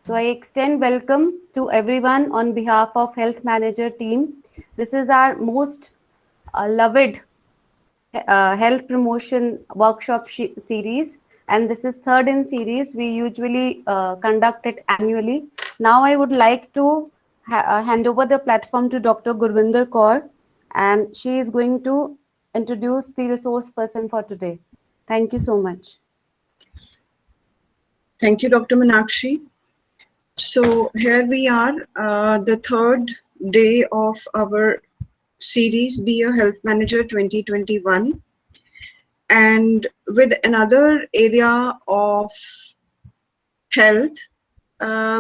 So I extend welcome to everyone on behalf of Health Manager team. This is our most loved health promotion workshop series, and this is third in series. We usually conduct it annually. Now I would like to hand over the platform to Dr. Gurvinder Kaur, and she is going to introduce the resource person for today. Thank you so much. Thank you, Dr. Meenakshi. So here we are, the third day of our series, Be a Health Manager 2021. And with another area of health,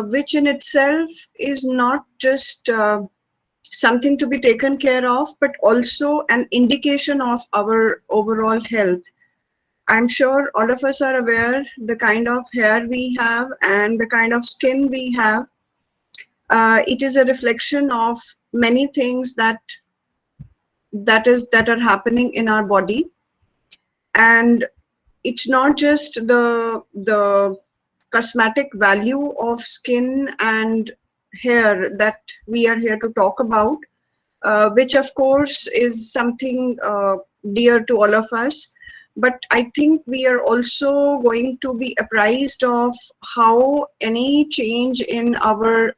which in itself is not just something to be taken care of, but also an indication of our overall health. I'm sure all of us are aware the kind of hair we have and the kind of skin we have. It is a reflection of many things that are happening in our body, and it's not just the cosmetic value of skin and hair that we are here to talk about, which of course is something dear to all of us. But I think we are also going to be apprised of how any change in our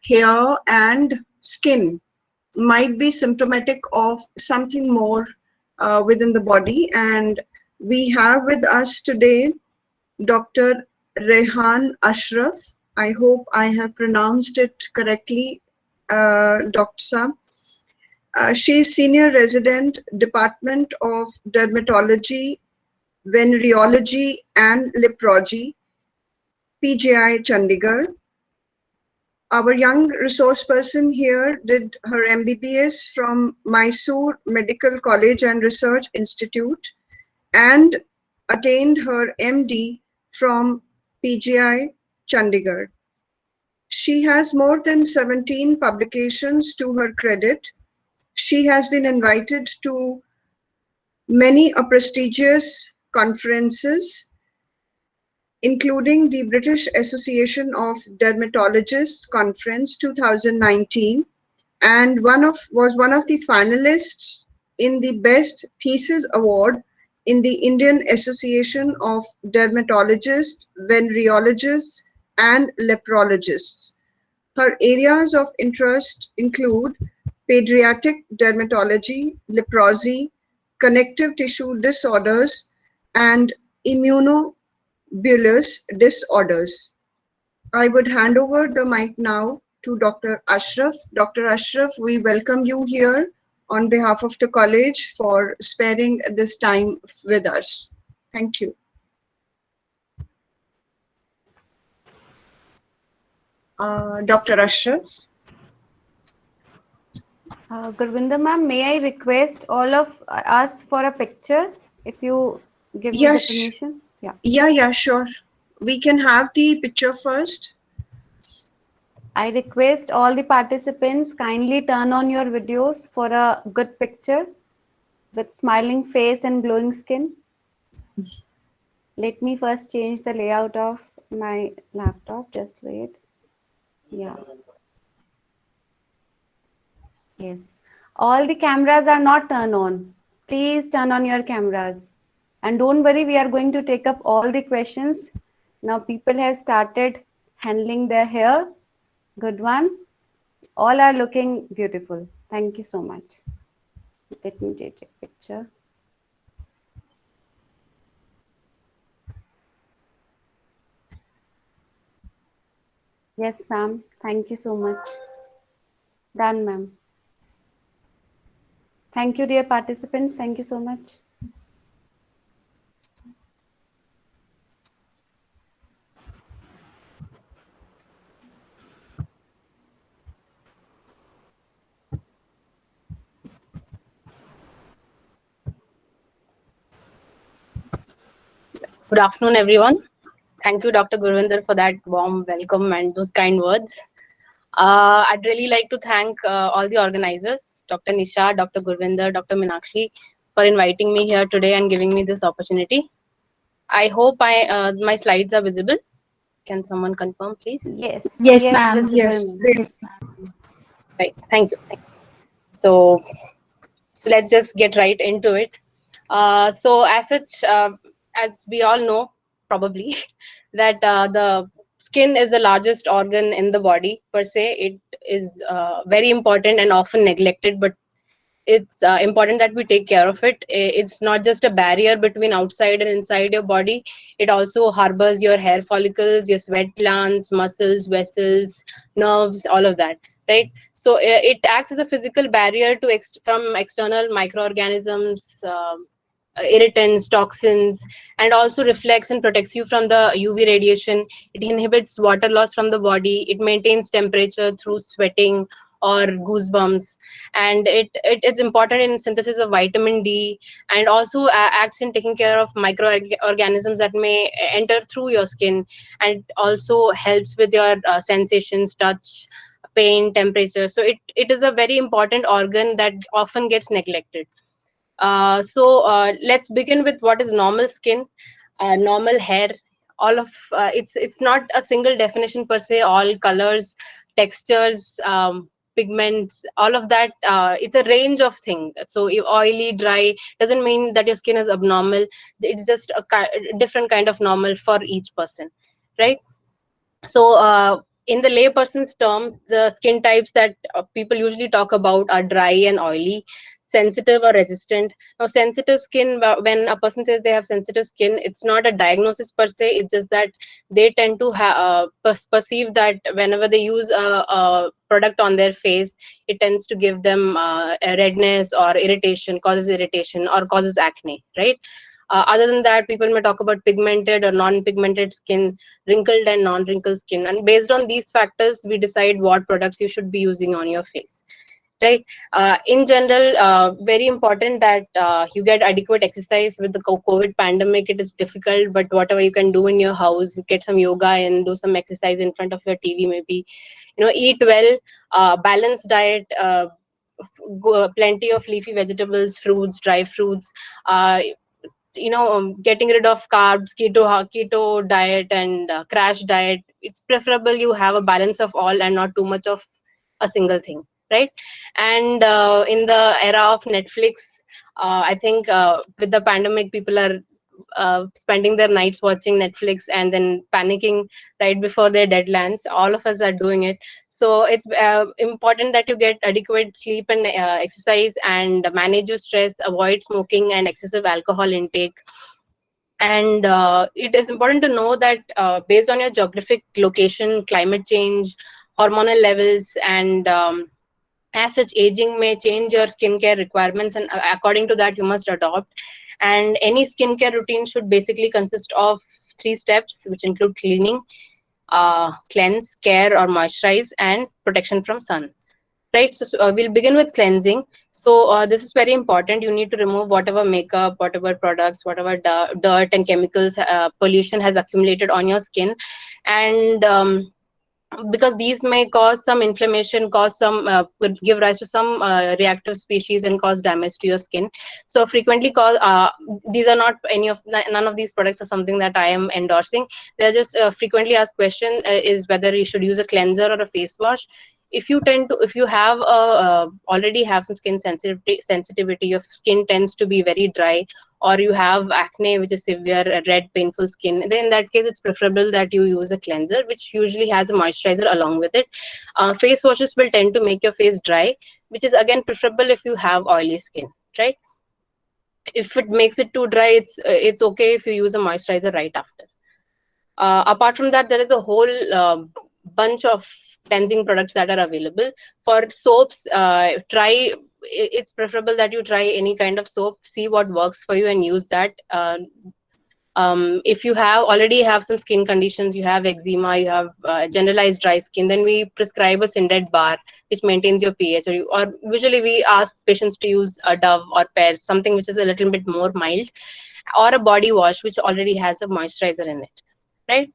hair and skin might be symptomatic of something more within the body. And we have with us today Dr. Rehan Ashraf. I hope I have pronounced it correctly, Dr. Saab. She is Senior Resident, Department of Dermatology, Venereology and Leprology, PGI Chandigarh. Our young resource person here did her MBBS from Mysore Medical College and Research Institute and attained her MD from PGI Chandigarh. She has more than 17 publications to her credit. She has been invited to many prestigious conferences, including the British Association of Dermatologists Conference 2019, and was one of the finalists in the Best Thesis Award in the Indian Association of Dermatologists, Venereologists and Leprologists. Her areas of interest include pediatric dermatology, leprosy, connective tissue disorders, and immunobullous disorders. I would hand over the mic now to Dr. Ashraf. Dr. Ashraf, we welcome you here on behalf of the college for sparing this time with us. Thank you. Dr. Ashraf. Gurvinder ma'am, may I request all of us for a picture if you give me the Yes. permission? Yeah. Yeah, sure. We can have the picture first. I request all the participants kindly turn on your videos for a good picture with smiling face and glowing skin. Let me first change the layout of my laptop. Just wait. Yeah. Yes. All the cameras are not turned on. Please turn on your cameras. And don't worry, we are going to take up all the questions. Now people have started handling their hair. Good one. All are looking beautiful. Thank you so much. Let me take a picture. Yes, ma'am. Thank you so much. Done, ma'am. Thank you, dear participants. Thank you so much. Good afternoon, everyone. Thank you, Dr. Gurvinder, for that warm welcome and those kind words. I'd really like to thank all the organizers, Dr. Nisha, Dr. Gurvinder, Dr. Meenakshi, for inviting me here today and giving me this opportunity. I hope my slides are visible. Can someone confirm, please? Yes. Yes, Yes, ma'am. visible. Yes, ma'am. they Yes, ma'am. Right. Thank you. So let's just get right into it. So as such, as we all know, probably, that the skin is the largest organ in the body per se. It is very important and often neglected, but it's important that we take care of it. It's not just a barrier between outside and inside your body. It also harbors your hair follicles, your sweat glands, muscles, vessels, nerves, all of that, right? So it acts as a physical barrier to from external microorganisms, irritants, toxins, and also reflects and protects you from the UV radiation. It inhibits water loss from the body. It maintains temperature through sweating or goosebumps, and it is important in synthesis of vitamin D, and also acts in taking care of microorganisms that may enter through your skin, and also helps with your sensations, touch, pain, temperature. So it is a very important organ that often gets neglected. Let's begin with what is normal skin, normal hair. All of it's not a single definition per se. All colors, textures, pigments, all of that. It's a range of things. So if oily, dry doesn't mean that your skin is abnormal. It's just a different kind of normal for each person, right? So, in the layperson's terms, the skin types that people usually talk about are dry and oily, sensitive or resistant. Now, sensitive skin, when a person says they have sensitive skin, it's not a diagnosis per se. It's just that they tend to perceive that whenever they use a product on their face, it tends to give them a redness or irritation, or causes acne, right? Other than that, people may talk about pigmented or non-pigmented skin, wrinkled and non-wrinkled skin, and based on these factors we decide what products you should be using on your face, right? In general, very important that you get adequate exercise. With the COVID pandemic, it is difficult, but whatever you can do in your house, get some yoga and do some exercise in front of your TV, maybe, eat well, balanced diet, plenty of leafy vegetables, fruits, dry fruits, uh, getting rid of carbs, keto diet, and crash diet. It's preferable you have a balance of all and not too much of a single thing, right? And in the era of Netflix, I think with the pandemic, people are spending their nights watching Netflix and then panicking right before their deadlines. All of us are doing it. So it's important that you get adequate sleep and exercise, and manage your stress, avoid smoking and excessive alcohol intake. And it is important to know that based on your geographic location, climate change, hormonal levels, and as such, aging may change your skincare requirements, and according to that, you must adopt. And any skincare routine should basically consist of 3 steps, which include cleaning, cleanse, care or moisturize, and protection from sun. Right. So we'll begin with cleansing. So this is very important. You need to remove whatever makeup, whatever products, whatever dirt and chemicals, pollution has accumulated on your skin, and because these may cause some inflammation, could give rise to some reactive species and cause damage to your skin. So frequently cause these are not none of these products are something that I am endorsing. They're just frequently asked question is whether you should use a cleanser or a face wash. If you have already have some skin sensitivity, your skin tends to be very dry, or you have acne which is severe, red painful skin, then in that case it's preferable that you use a cleanser, which usually has a moisturizer along with it. Face washes will tend to make your face dry, which is again preferable if you have oily skin, right? If it makes it too dry, it's okay if you use a moisturizer right after. Apart from that, there is a whole bunch of cleansing products that are available. For soaps, it's preferable that you try any kind of soap, see what works for you and use that. If you already have some skin conditions, you have eczema, you have generalized dry skin, then we prescribe a Syndet bar, which maintains your pH. Or usually we ask patients to use a Dove or Pears, something which is a little bit more mild, or a body wash which already has a moisturizer in it, right?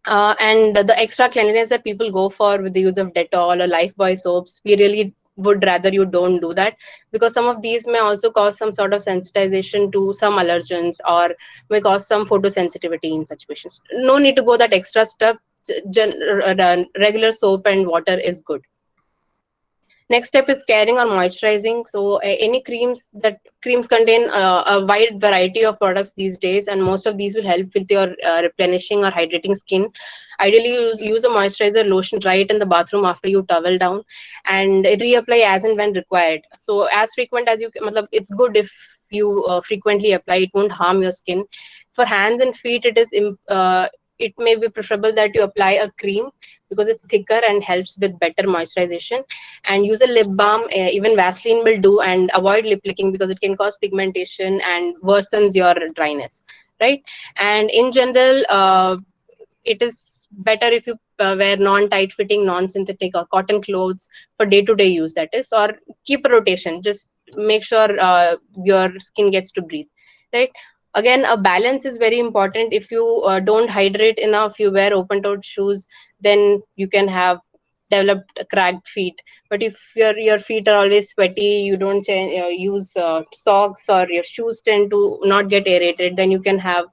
And the extra cleanliness that people go for with the use of Dettol or Lifebuoy soaps, we really would rather you don't do that, because some of these may also cause some sort of sensitization to some allergens, or may cause some photosensitivity in such patients. No need to go that extra step. Regular soap and water is good. Next step is caring or moisturizing. So any creams contain a wide variety of products these days, and most of these will help with your replenishing or hydrating skin. Ideally, use a moisturizer lotion right in the bathroom after you towel down, and reapply as and when required. So as frequent as you, it's good if you frequently apply. It won't harm your skin. For hands and feet, it may be preferable that you apply a cream, because it's thicker and helps with better moisturization. And use a lip balm, even Vaseline will do, and avoid lip licking because it can cause pigmentation and worsens your dryness, right? And in general, it is better if you wear non-tight fitting, non-synthetic or cotton clothes for day-to-day use, that is, or keep a rotation. Just make sure your skin gets to breathe, right? Again, a balance is very important. If you don't hydrate enough, you wear open-toed shoes, then you can have developed cracked feet. But if your feet are always sweaty, you don't use socks, or your shoes tend to not get aerated, then you can have,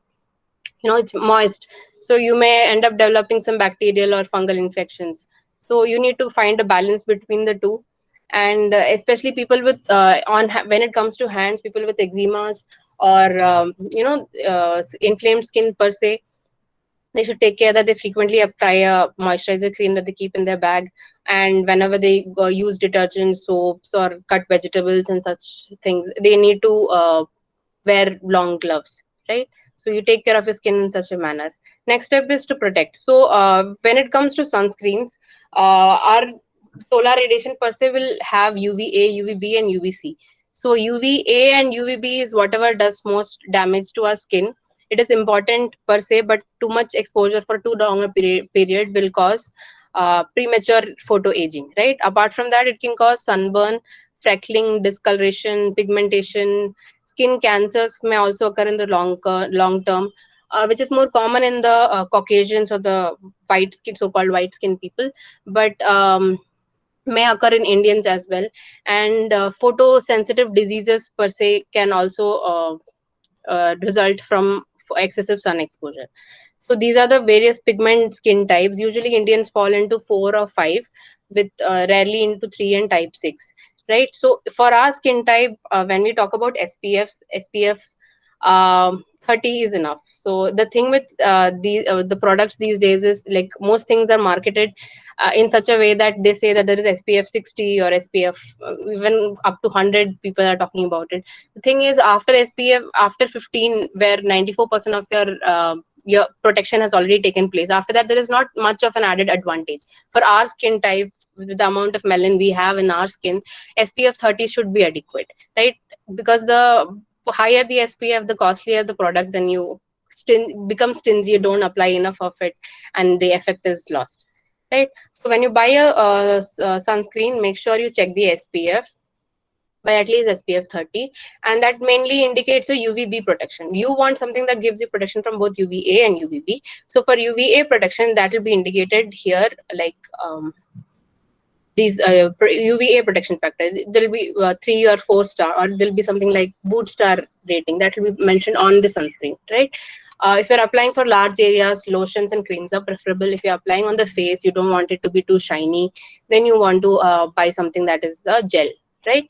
it's moist, so you may end up developing some bacterial or fungal infections. So you need to find a balance between the two. And especially people with when it comes to hands, people with eczemas or inflamed skin per se, they should take care that they frequently apply a moisturizer cream that they keep in their bag. And whenever they use detergents, soaps, or cut vegetables and such things, they need to wear long gloves, right? So you take care of your skin in such a manner. Next step is to protect. So when it comes to sunscreens, our solar radiation per se will have UVA, UVB, and UVC. So UVA and UVB is whatever does most damage to our skin. It is important per se, but too much exposure for too long a period will cause premature photo aging, right? Apart from that, it can cause sunburn, freckling, discoloration, pigmentation. Skin cancers may also occur in the long term, which is more common in the Caucasians or the white skin, so-called white skin people, but may occur in Indians as well. And photosensitive diseases per se can also result from excessive sun exposure. So these are the various pigment skin types. Usually Indians fall into 4 or 5, with rarely into 3 and type 6, right? So for our skin type, when we talk about SPF 30 is enough. So the thing with the products these days is, like, most things are marketed in such a way that they say that there is SPF 60 or SPF even up to 100, people are talking about it. The thing is, after SPF, after 15, where 94% of your protection has already taken place, after that there is not much of an added advantage. For our skin type, with the amount of melanin we have in our skin, SPF 30 should be adequate, right? Because the higher the SPF, the costlier the product, then you become stingy, you don't apply enough of it, and the effect is lost, right? So when you buy a sunscreen, make sure you check the SPF by at least SPF 30, and that mainly indicates a UVB protection. You want something that gives you protection from both UVA and UVB. So for UVA protection, that will be indicated here, like these UVA protection factor. There will be 3 or 4 star, or there will be something like boot star rating that will be mentioned on the sunscreen, right? If you're applying for large areas, lotions and creams are preferable. If you're applying on the face, you don't want it to be too shiny, then you want to buy something that is a gel, right?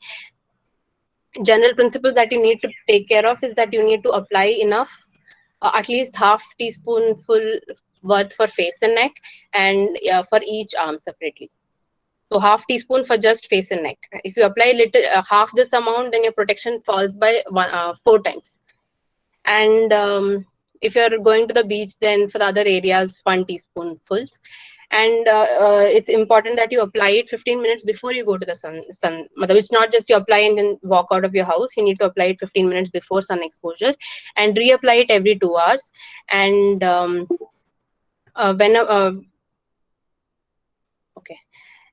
General principles that you need to take care of is that you need to apply enough, at least half teaspoonful worth for face and neck, and for each arm separately. So half teaspoon for just face and neck. If you apply little half this amount, then your protection falls by 4 times. And if you're going to the beach, then for the other areas, 1 teaspoonfuls. And it's important that you apply it 15 minutes before you go to the sun. It's not just you apply and then walk out of your house. You need to apply it 15 minutes before sun exposure, and reapply it every 2 hours. And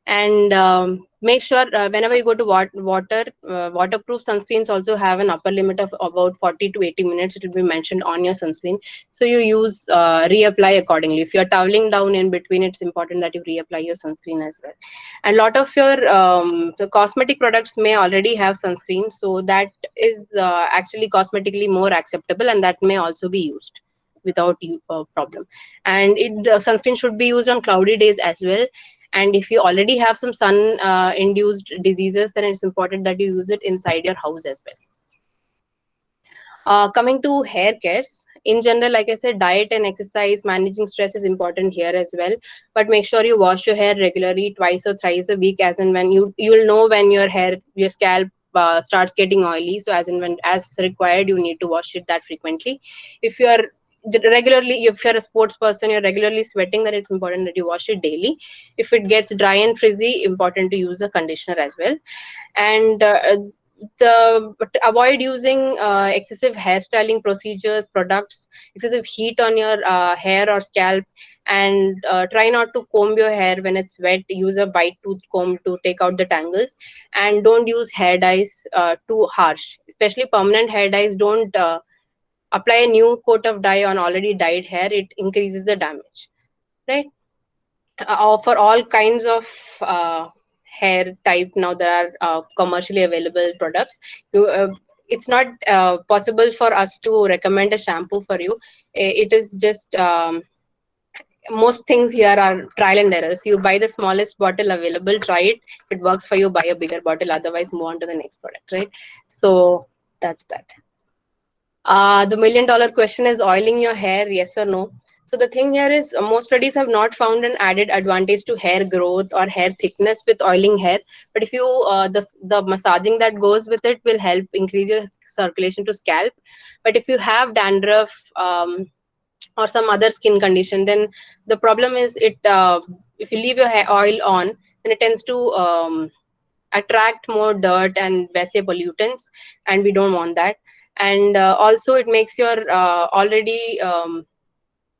And make sure whenever you go to waterproof sunscreens also have an upper limit of about 40 to 80 minutes. It will be mentioned on your sunscreen, so you use reapply accordingly. If you're toweling down in between, it's important that you reapply your sunscreen as well. And a lot of your the cosmetic products may already have sunscreen, so that is actually cosmetically more acceptable, and that may also be used without problem. And the sunscreen should be used on cloudy days as well. And if you already have some sun induced diseases, then it's important that you use it inside your house as well. Coming to hair cares, in general, like I said, diet and exercise, managing stress is important here as well. But make sure you wash your hair regularly, twice or thrice a week, as and when you will know when your scalp starts getting oily. So as and when as required, you need to wash it that frequently. If you are if you're a sports person, you're regularly sweating, then it's important that you wash it daily. If it gets dry and frizzy, important to use a conditioner as well. And but avoid using excessive hairstyling procedures, products, excessive heat on your hair or scalp. And try not to comb your hair when it's wet. Use a bite tooth comb to take out the tangles. And don't use hair dyes too harsh, especially permanent hair dyes. Don't apply a new coat of dye on already dyed hair. It increases the damage, right? For all kinds of hair type, now there are commercially available products. It's not possible for us to recommend a shampoo for you. It is just most things here are trial and error. So you buy the smallest bottle available, try it. If it works for you, buy a bigger bottle. Otherwise, move on to the next product, right? So that's that. The $1,000,000 question is oiling your hair, yes or no? So the thing here is most studies have not found an added advantage to hair growth or hair thickness with oiling hair. But if you the massaging that goes with it will help increase your circulation to scalp. But if you have dandruff or some other skin condition, then the problem is if you leave your hair oil on, then it tends to attract more dirt and vessel pollutants, and we don't want that. And also it makes your already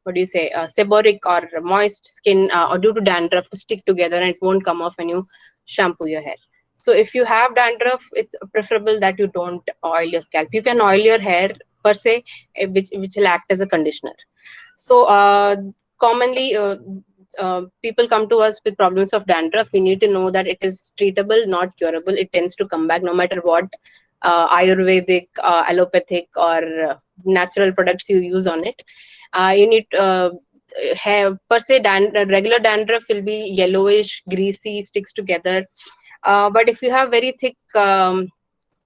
what do you say seborrheic or moist skin or due to dandruff to stick together, and it won't come off when you shampoo your hair. So if you have dandruff, it's preferable that you don't oil your scalp. You can oil your hair per se, which will act as a conditioner. So commonly people come to us with problems of dandruff. We need to know that it is treatable, not curable. It tends to come back no matter what Ayurvedic, allopathic, or natural products you use on it. You need have per se regular dandruff will be yellowish, greasy, sticks together. But if you have very thick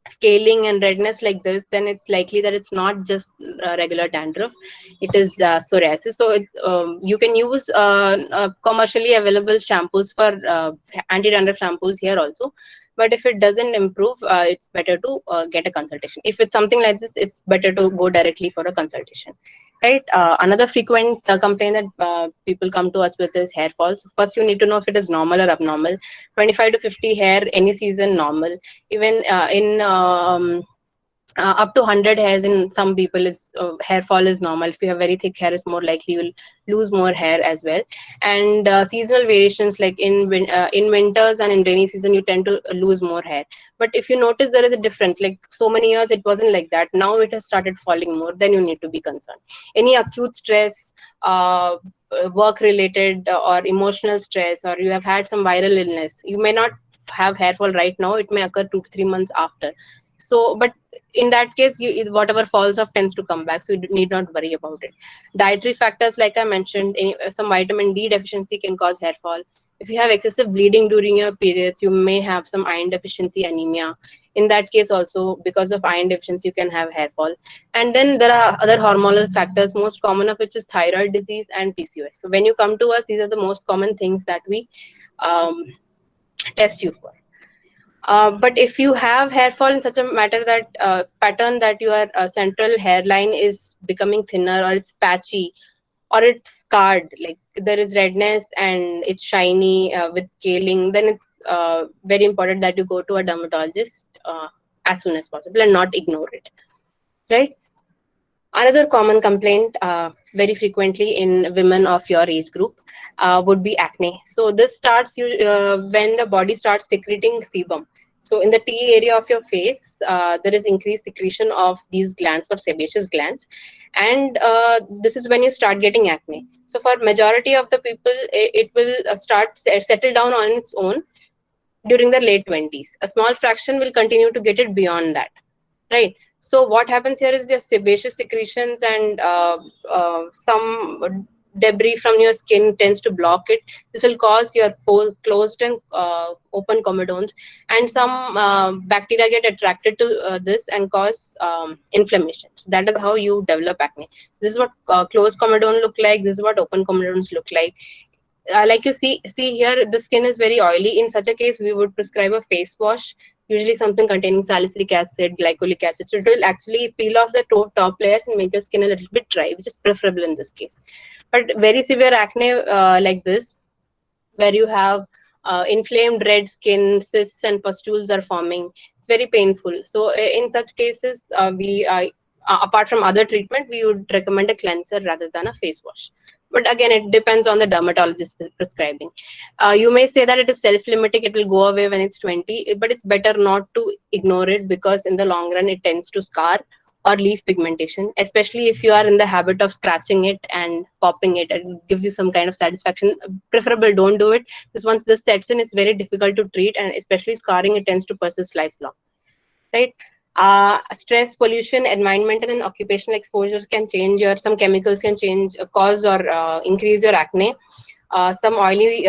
scaling and redness like this, then it's likely that it's not just regular dandruff, it is psoriasis. So you can use commercially available shampoos for anti-dandruff shampoos here also. But if it doesn't improve, it's better to get a consultation. If it's something like this, it's better to go directly for a consultation, right? Another frequent complaint that people come to us with is hair falls. First, you need to know if it is normal or abnormal. 25 to 50 hair any season, normal. Even in up to 100 hairs in some people is hair fall is normal. If you have very thick hair, it's more likely you'll lose more hair as well. And seasonal variations, like in winters and in rainy season, you tend to lose more hair. But if you notice there is a difference, like so many years it wasn't like that, now it has started falling more, then you need to be concerned. Any acute stress, work related or emotional stress, or you have had some viral illness, you may not have hair fall right now, it may occur 2 to 3 months after. So but in that case, whatever falls off tends to come back, so you need not worry about it. Dietary factors, like I mentioned, some vitamin D deficiency can cause hair fall. If you have excessive bleeding during your periods, you may have some iron deficiency anemia. In that case also, because of iron deficiency, you can have hair fall. And then there are other hormonal factors, most common of which is thyroid disease and PCOS. So when you come to us, these are the most common things that we test you for. But if you have hair fall in such a matter that pattern that your central hairline is becoming thinner, or it's patchy, or it's scarred, like there is redness and it's shiny with scaling, then it's very important that you go to a dermatologist as soon as possible and not ignore it, right? Another common complaint very frequently in women of your age group would be acne. So this starts when the body starts secreting sebum. So in the T area of your face, there is increased secretion of these glands or sebaceous glands, and this is when you start getting acne. So for majority of the people, it will settle down on its own during the late 20s. A small fraction will continue to get it beyond that, right? So what happens here is just sebaceous secretions and some debris from your skin tends to block it. This will cause your closed and open comedones, and some bacteria get attracted to this and cause inflammation. So that is how you develop acne. This is what closed comedone look like. This is what open comedones look like. Like you see here, the skin is very oily. In such a case, we would prescribe a face wash, usually something containing salicylic acid, glycolic acid. So it will actually peel off the top layers and make your skin a little bit dry, which is preferable in this case. But very severe acne like this, where you have inflamed red skin, cysts and pustules are forming, it's very painful. So in such cases, we apart from other treatment, we would recommend a cleanser rather than a face wash. But again, it depends on the dermatologist prescribing. You may say that it is self-limiting, it will go away when it's 20, but it's better not to ignore it, because in the long run, it tends to scar or leave pigmentation, especially if you are in the habit of scratching it and popping it. It gives you some kind of satisfaction. Preferable, don't do it, because once this sets in, it's very difficult to treat, and especially scarring, it tends to persist lifelong, right? Stress, pollution, environmental and occupational exposures can change your, some chemicals can change, cause or increase your acne. Some oily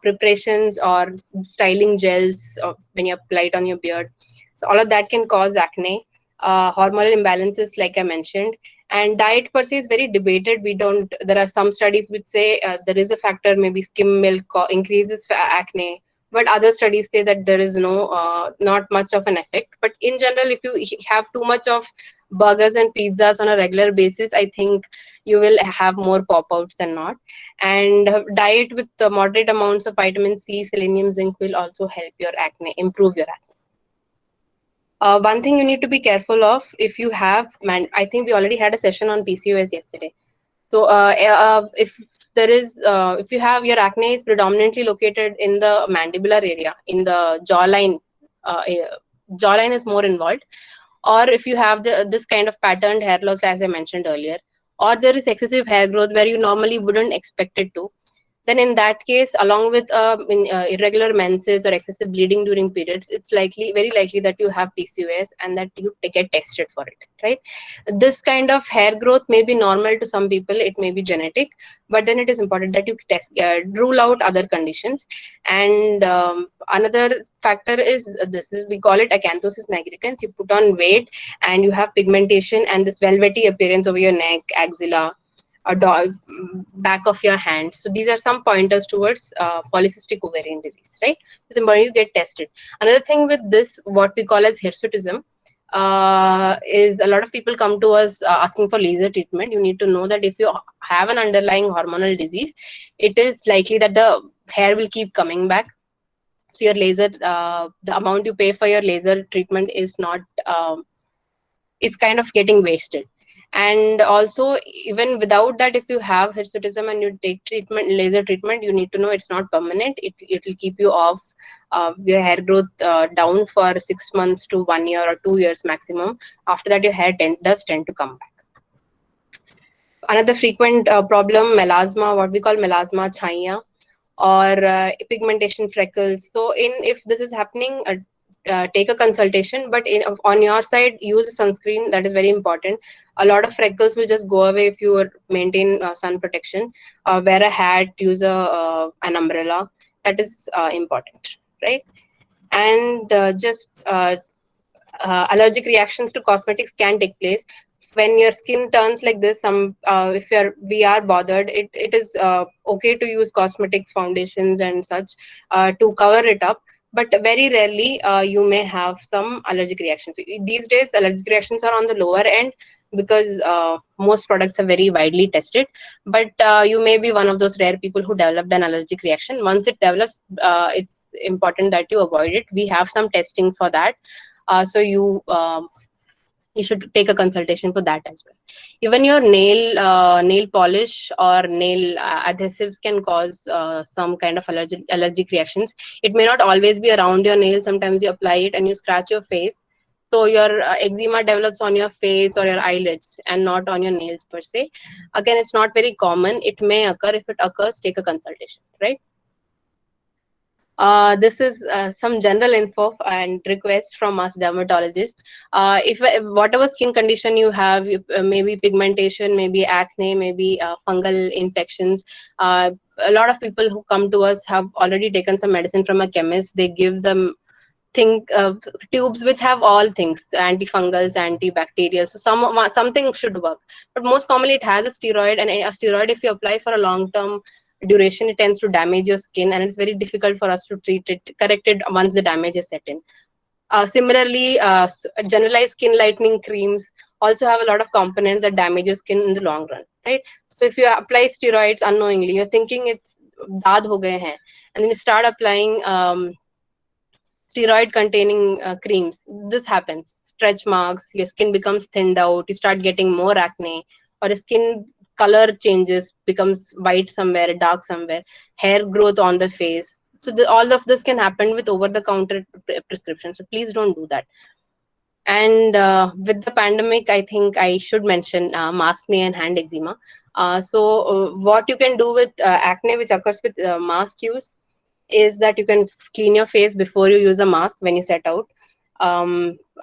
preparations or styling gels when you apply it on your beard. So all of that can cause acne. Hormonal imbalances, like I mentioned, and diet per se is very debated. We don't. There are some studies which say there is a factor, maybe skim milk increases acne, but other studies say that there is not much of an effect. But in general, if you have too much of burgers and pizzas on a regular basis, I think you will have more pop-outs and not. And diet with moderate amounts of vitamin C, selenium, zinc will also help your acne, improve your acne. One thing you need to be careful of, if you have, I think we already had a session on PCOS yesterday. So if you have your acne is predominantly located in the mandibular area, in the jawline, jawline is more involved, or if you have this kind of patterned hair loss, as I mentioned earlier, or there is excessive hair growth where you normally wouldn't expect it to, then in that case, along with irregular menses or excessive bleeding during periods, it's very likely that you have PCOS and that you get tested for it, right? This kind of hair growth may be normal to some people, it may be genetic, but then it is important that you rule out other conditions. And another factor is we call it acanthosis nigricans. You put on weight and you have pigmentation and this velvety appearance over your neck, axilla, or back of your hand. So these are some pointers towards polycystic ovarian disease, right? It's important you get tested. Another thing with this, what we call as hirsutism, is a lot of people come to us asking for laser treatment. You need to know that if you have an underlying hormonal disease, it is likely that the hair will keep coming back. So your laser, the amount you pay for your laser treatment is not, is kind of getting wasted. And also, even without that, if you have hirsutism and you take treatment, laser treatment, you need to know it's not permanent. It will keep you off your hair growth down for 6 months to 1 year or 2 years maximum. After that, your hair does tend to come back. Another frequent problem, melasma, what we call melasma, chaya, or pigmentation, freckles. So if this is happening, take a consultation, but on your side, use a sunscreen. That is very important. A lot of freckles will just go away if you maintain sun protection. Wear a hat, use an umbrella. That is important, right? And allergic reactions to cosmetics can take place when your skin turns like this. If we are bothered, it is okay to use cosmetics, foundations and such to cover it up, but very rarely you may have some allergic reactions. These days allergic reactions are on the lower end because most products are very widely tested, but you may be one of those rare people who developed an allergic reaction. Once it develops, it's important that you avoid it. We have some testing for that. So you you should take a consultation for that as well. Even your nail polish or nail adhesives can cause some kind of allergic reactions. It may not always be around your nail. Sometimes you apply it and you scratch your face, so your eczema develops on your face or your eyelids and not on your nails per se. Again, it's not very common. It may occur. If it occurs, take a consultation, right? This is some general info and requests from us dermatologists. If whatever skin condition you have, maybe pigmentation, maybe acne, maybe fungal infections, a lot of people who come to us have already taken some medicine from a chemist. They give them tubes which have all things, antifungals, antibacterial, so something should work, but most commonly it has a steroid, and a steroid, if you apply for a long term duration, it tends to damage your skin, and it's very difficult for us to correct it once the damage is set in. Similarly, generalized skin lightening creams also have a lot of components that damage your skin in the long run, right? So if you apply steroids unknowingly, you're thinking it's daad ho gaye hain, and then you start applying steroid containing creams. This happens. Stretch marks, your skin becomes thinned out, you start getting more acne, or your skin color changes, becomes white somewhere, dark somewhere, hair growth on the face. So all of this can happen with over-the-counter prescription. So please don't do that. And with the pandemic, I think I should mention maskne and hand eczema. What you can do with acne, which occurs with mask use, is that you can clean your face before you use a mask when you set out.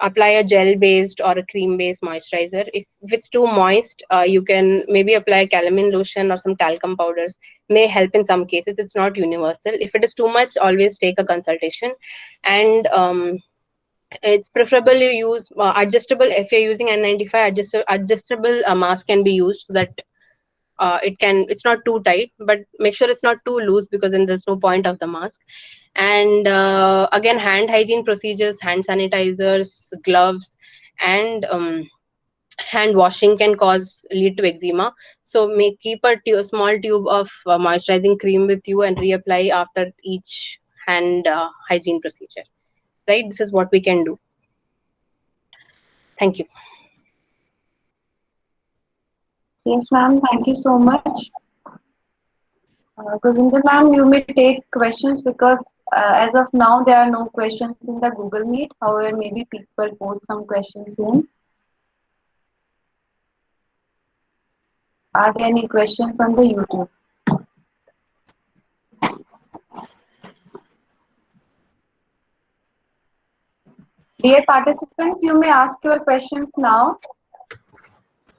Apply a gel-based or a cream-based moisturizer. If it's too moist, you can maybe apply calamine lotion or some talcum powders. May help in some cases. It's not universal. If it is too much, always take a consultation. And it's preferable you use adjustable. If you're using N95, adjustable mask can be used, so that it's not too tight, but make sure it's not too loose, because then there's no point of the mask. And again, hand hygiene procedures, hand sanitizers, gloves, and hand washing can lead to eczema. So keep a small tube of moisturizing cream with you and reapply after each hand hygiene procedure, right? This is what we can do. Thank you. Yes, ma'am. Thank you so much. Gurvinder ma'am, you may take questions, because as of now there are no questions in the Google Meet. However, maybe people post some questions soon. Are there any questions on the YouTube? Dear participants, you may ask your questions now.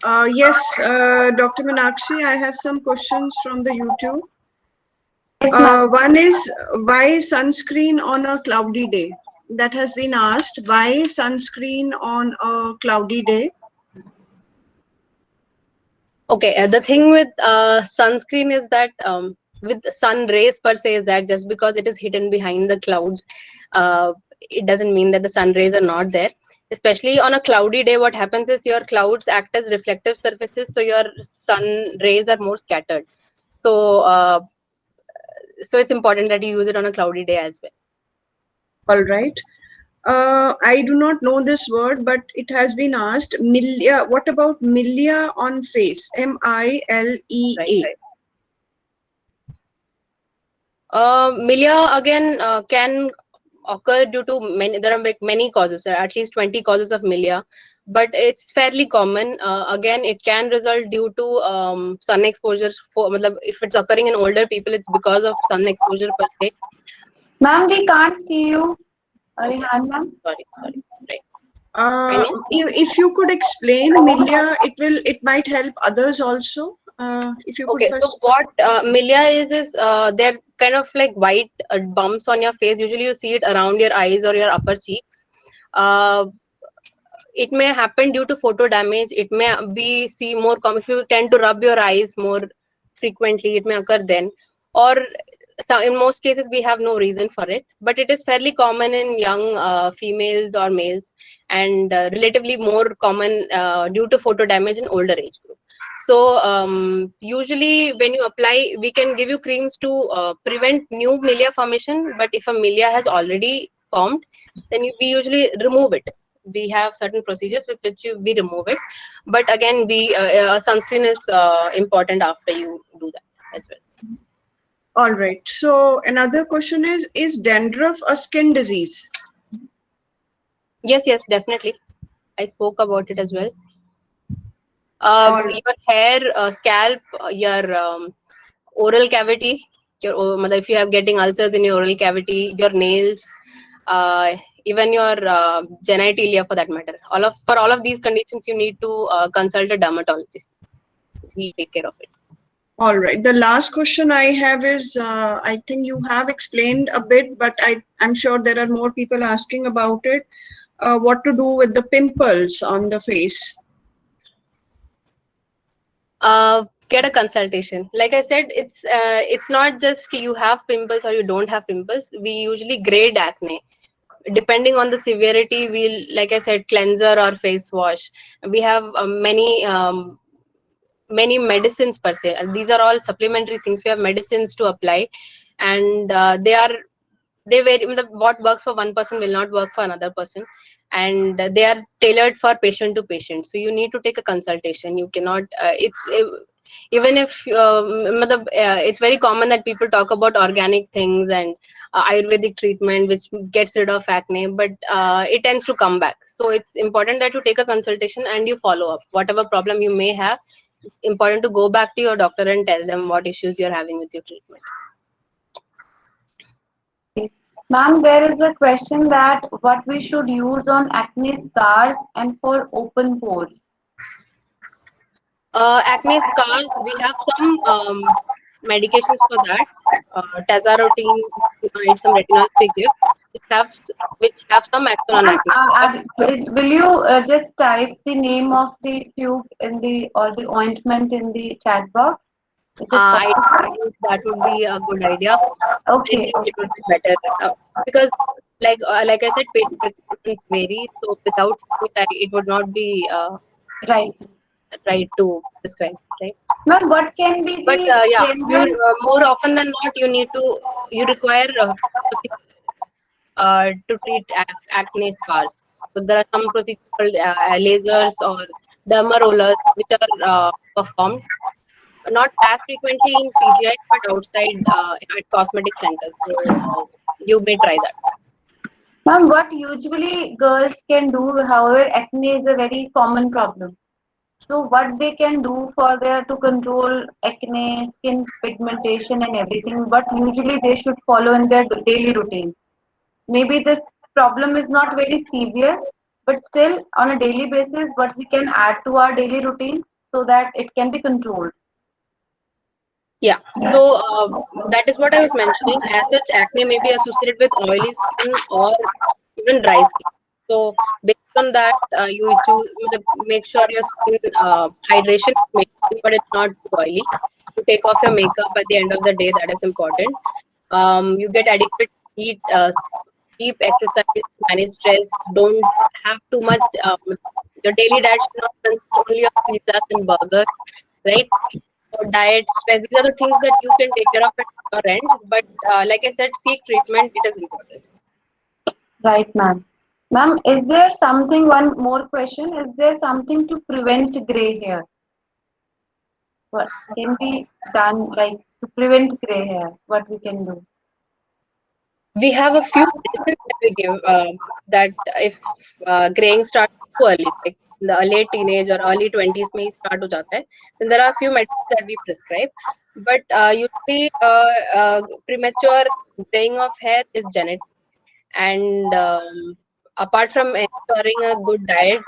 Yes, Dr. Meenakshi, I have some questions from the YouTube. Yes, ma'am. One is, why sunscreen on a cloudy day? That has been asked. Why sunscreen on a cloudy day? Okay, the thing with sunscreen is that with sun rays per se, is that just because it is hidden behind the clouds, it doesn't mean that the sun rays are not there. Especially on a cloudy day, what happens is your clouds act as reflective surfaces, so your sun rays are more scattered. So it's important that you use it on a cloudy day as well. All right. I do not know this word, but it has been asked. Milia. What about milia on face? M-I-L-E-A. Right. Milia again can occur due to there are many causes, at least 20 causes of milia, but it's fairly common. Again, it can result due to sun exposure. If it's occurring in older people, it's because of sun exposure per se. Ma'am, we can't see you. Rehan ma'am. Sorry. Right. If you could explain milia, it might help others also. If you could okay, so what milia is they're kind of like white bumps on your face. Usually you see it around your eyes or your upper cheeks. It may happen due to photo damage. It may be more common if you tend to rub your eyes more frequently. It may occur then, or in most cases we have no reason for it, but it is fairly common in young females or males, and relatively more common due to photo damage in older age group. So usually when you apply, we can give you creams to prevent new milia formation, but if a milia has already formed, then we usually remove it we have certain procedures with which we remove it. But again, sunscreen is important after you do that as well. All right. So another question is dandruff a skin disease? Yes, definitely. I spoke about it as well. All Your hair, scalp, your oral cavity, if you have getting ulcers in your oral cavity, your nails, even your genitalia for that matter. For all of these conditions, you need to consult a dermatologist. He take care of it. All right. The last question I have is, I think you have explained a bit, but I'm sure there are more people asking about it. What to do with the pimples on the face? Get a consultation. Like I said, it's not just you have pimples or you don't have pimples. We usually grade acne depending on the severity. We'll, like I said, cleanser or face wash. We have many medicines per se, and these are all supplementary things. We have medicines to apply, and they vary. What works for one person will not work for another person, and they are tailored for patient to patient. So you need to take a consultation. You cannot even if it's very common that people talk about organic things and ayurvedic treatment which gets rid of acne, but it tends to come back. So it's important that you take a consultation and you follow up whatever problem you may have. It's important to go back to your doctor and tell them what issues you're having with your treatment. Ma'am, there is a question that what we should use on acne scars and for open pores. Acne scars, we have some medications for that. Tazarotene, some retinol give, which have some action on Ma'am, acne. will you just type the name of the tube in the or the ointment in the chat box? Is it I possible? think that would be a good idea. I Okay, think it would be better because, like I said, patient requirements vary. So without it, it would not be right. right to prescribe, right? Ma'am, what can be But the yeah, general? more often than not, you require to treat acne scars. So there are some procedures called lasers or derma rollers which are performed not as frequently in PGI but outside at cosmetic centers. So you may try that. Ma'am, what usually girls can do, however, acne is a very common problem. So what they can do for their to control acne, skin pigmentation and everything, but usually they should follow in their daily routine. Maybe this problem is not very severe, but still on a daily basis, what we can add to our daily routine so that it can be controlled. Yeah, so that is what I was mentioning. As such, acne may be associated with oily skin or even dry skin. So based on that, you choose make sure your skin hydration is maintained, but it's not too oily. You take off your makeup at the end of the day. That is important. You get adequate heat, keep exercise, manage stress. Don't have too much. Your daily diet should not consist only of pizzas and burgers, right? So diet, stress, these are the things that you can take care of at your end. But like I said, seek treatment. It is important. Right, ma'am. Ma'am, is there something, one more question, is there something to prevent gray hair? What can be done like to prevent gray hair? What we can do? We have a few medicines that we give that if graying starts too early, like in the late teenage or early 20s may start to jata hai, then there are a few medicines that we prescribe. But usually premature graying of hair is genetic. And apart from ensuring a good diet,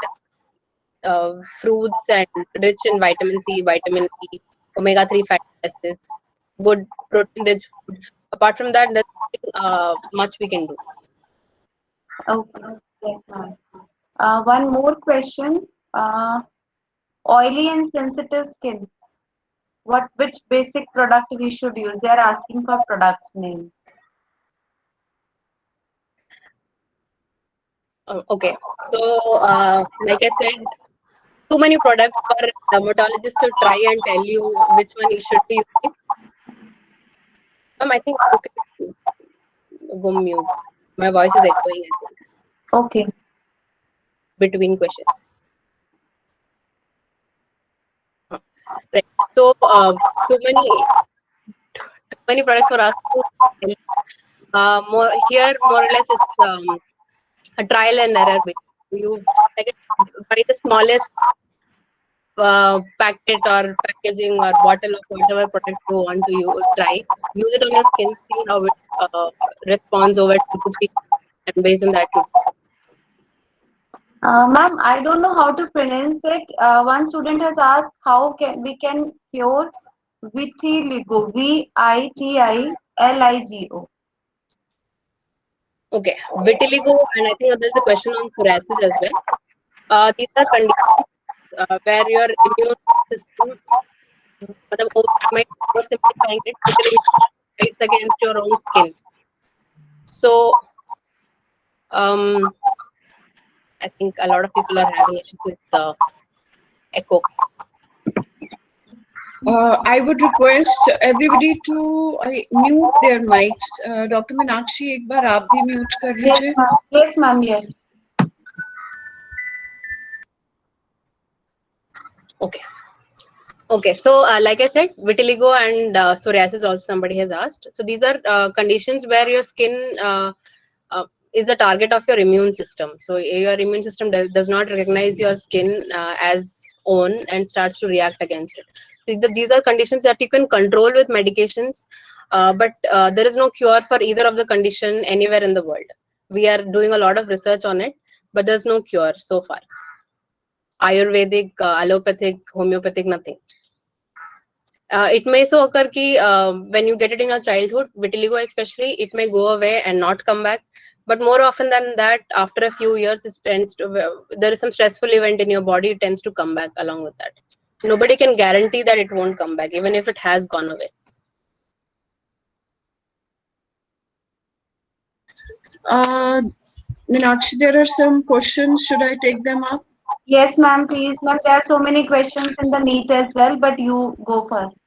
fruits and rich in vitamin C, vitamin E, omega-3 fatty acids, good protein-rich food. Apart from that, there's nothing much we can do. Okay, yes, ma'am. One more question. Oily and sensitive skin. Which basic product we should use? They are asking for products name. Okay, so like I said, too many products for dermatologists to try and tell you which one you should be using. I think you can go mute. My voice is echoing. Okay. between questions. Right. So too many products for us to more or less it's a trial and error. You like, buy the smallest packet or packaging or bottle of whatever product you want to try. Use it on your skin, see how it responds over 2 to 3, and based on that, Ma'am, I don't know how to pronounce it. One student has asked how can we can cure vitiligo, Vitiligo. okay. Vitiligo, and I think there's a question on psoriasis as well. These are conditions where your immune system, I might oversimplifying it, totally fights against your own skin. So, I think a lot of people are having issues with echo. I would request everybody to mute their mics. Dr. Meenakshi, एक बार आप भी mute कर Yes, लीजिए. ma'am. Yes, ma'am. Yes. Okay. Okay, so like I said, vitiligo and psoriasis also somebody has asked. So these are conditions where your skin is the target of your immune system. So your immune system does not recognize your skin as own and starts to react against it. So these are conditions that you can control with medications, but there is no cure for either of the condition anywhere in the world. We are doing a lot of research on it, but there's no cure so far. Ayurvedic, allopathic, homeopathic, nothing. It may so occur ki when you get it in your childhood, vitiligo especially, it may go away and not come back. But more often than that, after a few years, there is some stressful event in your body, it tends to come back along with that. Nobody can guarantee that it won't come back, even if it has gone away. Meenakshi, there are some questions. Should I take them up? Yes, ma'am. Please, ma'am. There are so many questions in the meet as well, but you go first.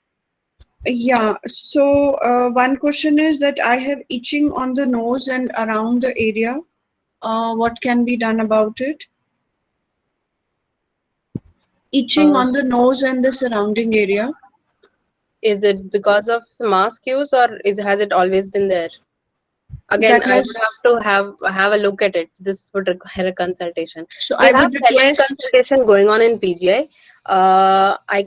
Yeah, so one question is that I have itching on the nose and around the area. What can be done about it? Itching on the nose and the surrounding area. Is it because of mask use, or has it always been there? Again, That I would has- have to have a look at it. This would require a consultation. So We I have would request. consultation going on in PGI. I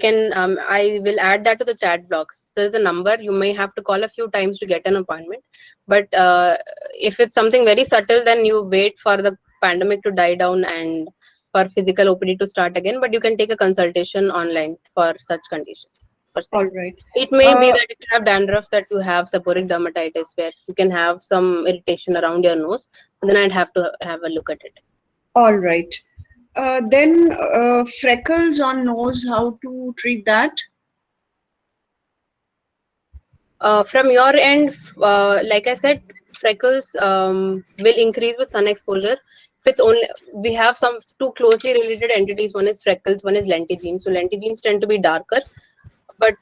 will add that to the chat box. There's a number. You may have to call a few times to get an appointment. But if it's something very subtle, then you wait for the pandemic to die down and for physical OPD to start again. But you can take a consultation online for such conditions. All right. It may be that if you have dandruff, that you have seborrheic dermatitis, where you can have some irritation around your nose. And then I'd have to have a look at it. All right. Then freckles on nose, how to treat that? From your end, like I said, freckles will increase with sun exposure. If it's only, we have some two closely related entities. One is freckles, one is lentigines. So lentigines tend to be darker, but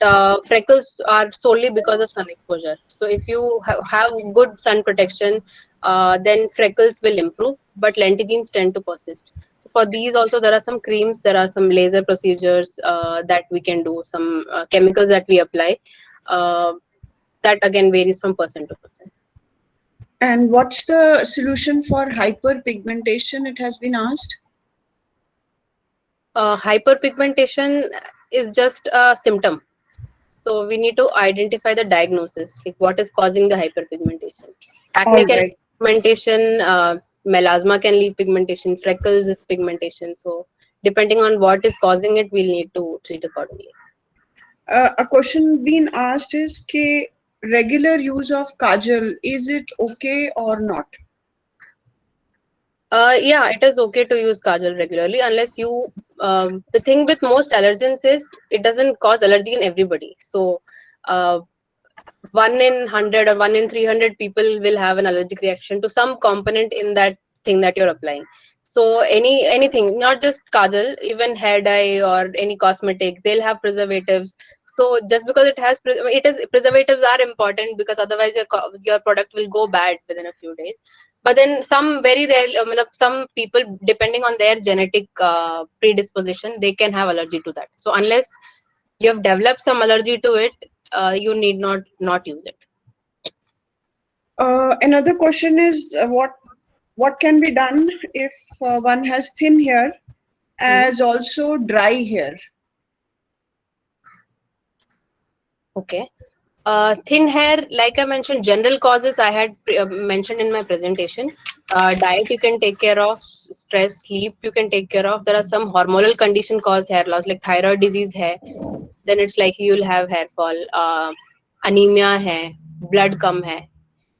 freckles are solely because of sun exposure. So if you have good sun protection, then freckles will improve, but lentigines tend to persist. So for these also, there are some creams, there are some laser procedures that we can do, some chemicals that we apply. That again varies from person to person. And what's the solution for hyperpigmentation? It has been asked. Hyperpigmentation is just a symptom. So we need to identify the diagnosis, like what is causing the hyperpigmentation. Acne can lead pigmentation, melasma can lead pigmentation, freckles is pigmentation. So depending on what is causing it, we'll need to treat accordingly. A question being asked is कि regular use of kajal, is it okay or not? Yeah, it is okay to use kajal regularly unless you. The thing with most allergens is it doesn't cause allergy in everybody. So, 1 in 100 or 1 in 300 people will have an allergic reaction to some component in that thing that you're applying. So anything, not just kajal, even hair dye or any cosmetic, they'll have preservatives. So just because preservatives are important because otherwise your product will go bad within a few days. But then some very rare, some people, depending on their genetic predisposition, they can have allergy to that. So unless you have developed some allergy to it, you need not use it. Another question is what can be done if one has thin hair as also dry hair? Okay. Thin hair, like I mentioned, general causes I had mentioned in my presentation. Diet you can take care of, stress, sleep you can take care of. There are some hormonal condition cause hair loss, like thyroid disease hai, then it's likely you'll have hair fall. Anemia hai, blood come hai.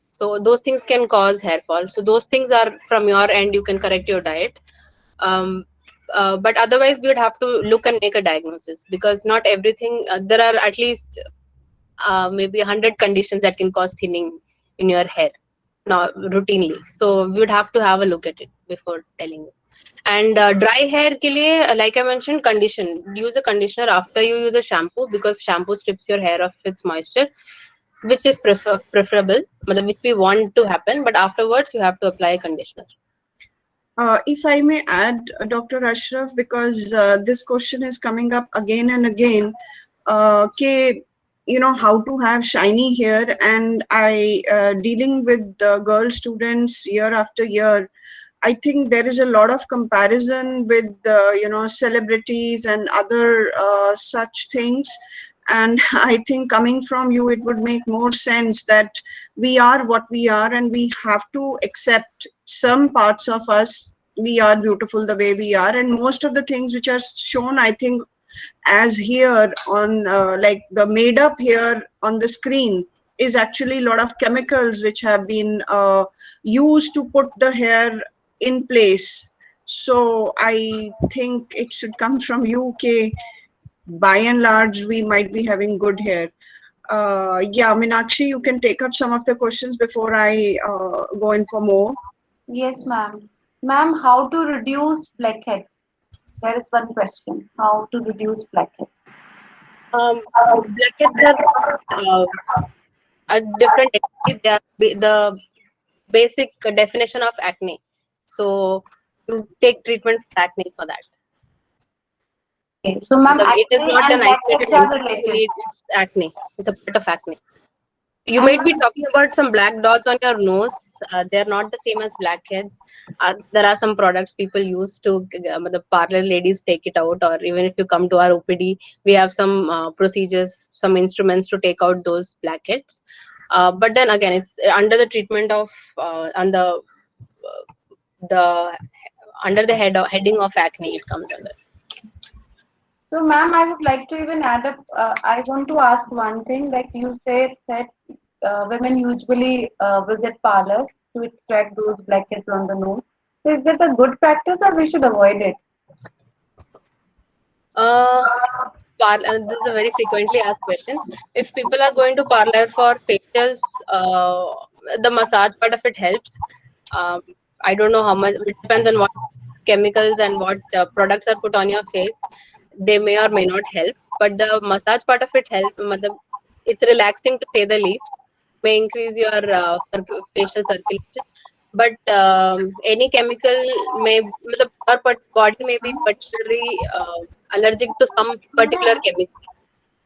So those things can cause hair fall. So those things are from your end, you can correct your diet. Um, but otherwise, we would have to look and make a diagnosis, because not everything, there are at least maybe 100 conditions that can cause thinning in your hair routinely. So we would have to have a look at it before telling you. And dry hair ke liye, like I mentioned, use a conditioner after you use a shampoo, because shampoo strips your hair of its moisture, which is preferable, which we want to happen. But afterwards, you have to apply a conditioner. If I may add, Dr. Ashraf, because this question is coming up again and again, how to have shiny hair, and I dealing with girl students year after year. I think there is a lot of comparison with celebrities and other such things. And I think coming from you, it would make more sense that we are what we are, and we have to accept some parts of us. We are beautiful the way we are, and most of the things which are shown, I think, as here on like the made up here on the screen, is actually a lot of chemicals which have been used to put the hair in place. So I think it should come from UK. By and large, we might be having good hair. Yeah, Meenakshi, you can take up some of the questions before I go in for more. Yes, ma'am. Ma'am, how to reduce blackheads? There is one question. How to reduce blackheads? Blackheads are a different entity. They are the basic definition of acne. So you take treatment for acne for that. Okay. So, ma'am, It is acne not and an isolated blackheads are entity. related. It's acne. It's a part of acne. You might be talking about some black dots on your nose. They're not the same as blackheads. There are some products people use to, the parlor ladies take it out, or even if you come to our OPD, we have some procedures, some instruments to take out those blackheads. But then again, it's under the treatment of the under the heading of acne. It comes under. So, ma'am, I would like to even add up. I want to ask one thing. Like you said women usually visit parlors to extract those blackheads on the nose. So, is that a good practice, or we should avoid it? This is a very frequently asked question. If people are going to parlor for facials, the massage part of it helps. I don't know how much. It depends on what chemicals and what products are put on your face. They may or may not help, but the massage part of it helps. It's relaxing to say the least. May increase your facial circulation. But any chemical our body may be particularly allergic to some particular chemical.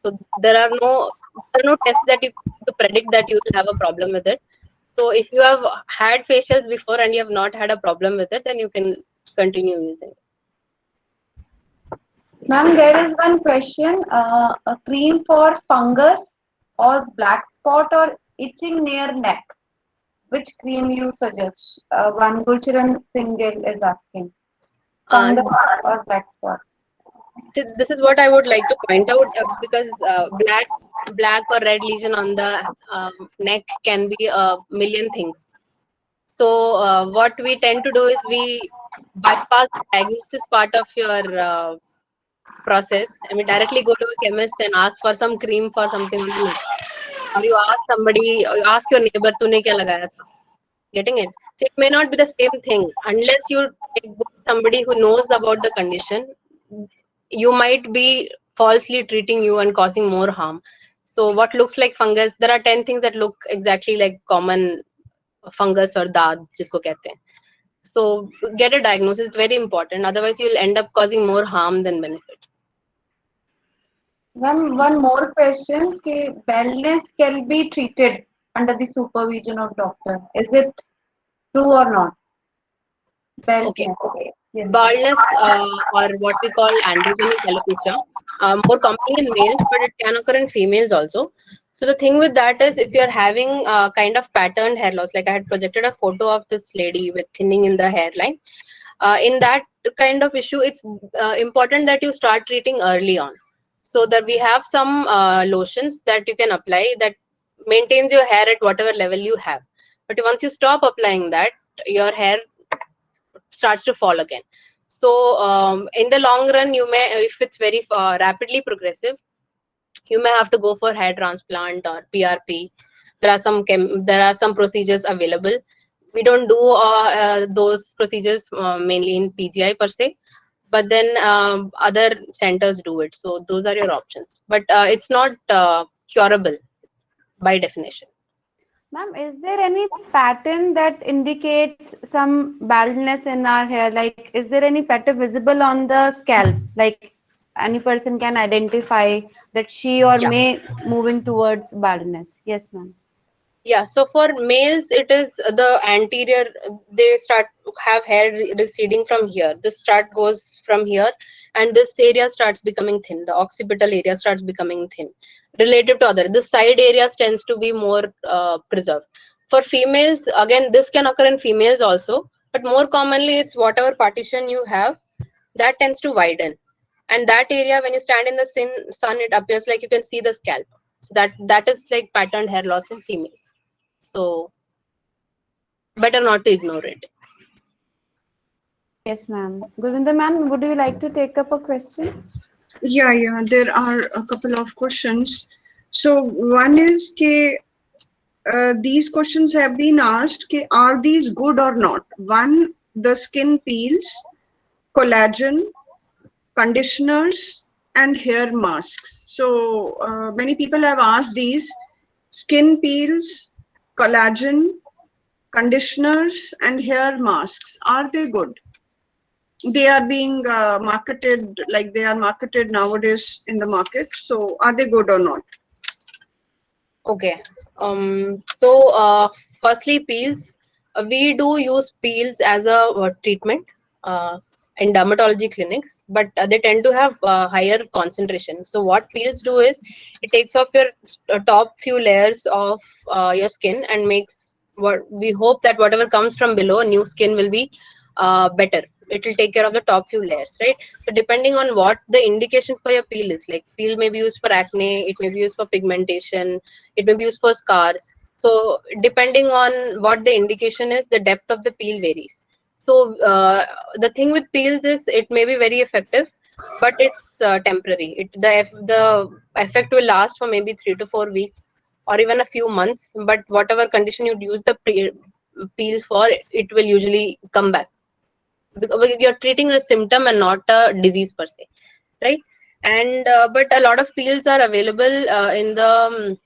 So there are no tests that you to predict that you will have a problem with it. So if you have had facials before and you have not had a problem with it, then you can continue using it. Ma'am, there is one question. A cream for fungus or black spot or itching near neck. Which cream you suggest? One Gulcharan Singhal is asking. Fungus or black spot? So this is what I would like to point out, because black or red lesion on the neck can be a million things. So what we tend to do is we bypass the diagnosis part of your process, and we directly go to a chemist and ask for some cream for something on the neck. Or you ask your neighbor, "तूने क्या लगाया था?" Getting it? So it may not be the same thing unless you go to somebody who knows about the condition. You might be falsely treating you and causing more harm. So what looks like fungus, there are 10 things that look exactly like common fungus or daad जिसको कहते हैं. So get a diagnosis, it's very important. Otherwise, you'll end up causing more harm than benefit. One more question. Baldness can be treated under the supervision of doctor. Is it true or not? Okay. Okay. Yes. Baldness or what we call androgenic alopecia, more commonly in males, but it can occur in females also. So the thing with that is, if you're having kind of patterned hair loss, like I had projected a photo of this lady with thinning in the hairline, in that kind of issue, it's important that you start treating early on. So that we have some lotions that you can apply that maintains your hair at whatever level you have. But once you stop applying that, your hair starts to fall again. So in the long run, you may, if it's very rapidly progressive, you may have to go for hair transplant or PRP. There are some procedures available. We don't do those procedures mainly in PGI per se, but then other centers do it. So those are your options. But it's not curable by definition. Ma'am, is there any pattern that indicates some baldness in our hair? Like, is there any pattern visible on the scalp? Like, any person can identify that she or Yeah. may moving towards baldness? Yes, ma'am. Yeah, so for males, it is the anterior, they start have hair receding from here. This start goes from here, and this area starts becoming thin. The occipital area starts becoming thin. Relative to other, the side areas tends to be more preserved. For females, again, this can occur in females also, but more commonly, it's whatever partition you have, that tends to widen. And that area, when you stand in the sun, it appears like you can see the scalp. So that is like patterned hair loss in females. So better not to ignore it. Yes, ma'am. Gurvinder ma'am, would you like to take up a question? Yeah, there are a couple of questions. So one is these questions have been asked, are these good or not? One, the skin peels, collagen, conditioners, and hair masks. So many people have asked these: skin peels, collagen, conditioners, and hair masks. Are they good? They are being marketed, like they are marketed nowadays in the market. So are they good or not? Okay. So firstly, peels. We do use peels as a treatment in dermatology clinics, but they tend to have higher concentration. So what peels do is, it takes off your top few layers of your skin and makes, what we hope that whatever comes from below, new skin will be better. It will take care of the top few layers, right? So depending on what the indication for your peel is, like peel may be used for acne, it may be used for pigmentation, it may be used for scars. So depending on what the indication is, the depth of the peel varies. So the thing with peels is, it may be very effective, but it's temporary. The effect will last for maybe 3 to 4 weeks or even a few months. But whatever condition you'd use the peel for, it will usually come back, because you're treating a symptom and not a disease per se, right? And but a lot of peels are available in the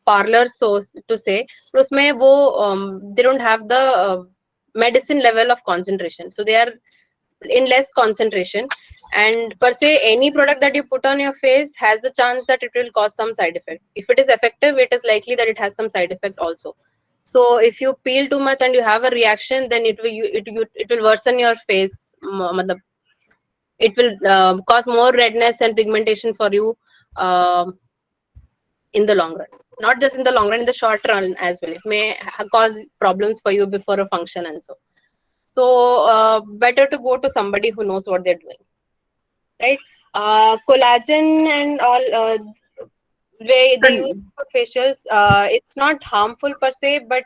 parlors, so to say. But usme they don't have the medicine level of concentration, so they are in less concentration. And per se, any product that you put on your face has the chance that it will cause some side effect. If it is effective, it is likely that it has some side effect also. So if you peel too much and you have a reaction, then it will worsen your face. It will cause more redness and pigmentation for you in the long run. Not just in the long run, in the short run as well. It may cause problems for you before a function and so. So better to go to somebody who knows what they're doing, right? Collagen and all, they use for facials. It's not harmful per se, but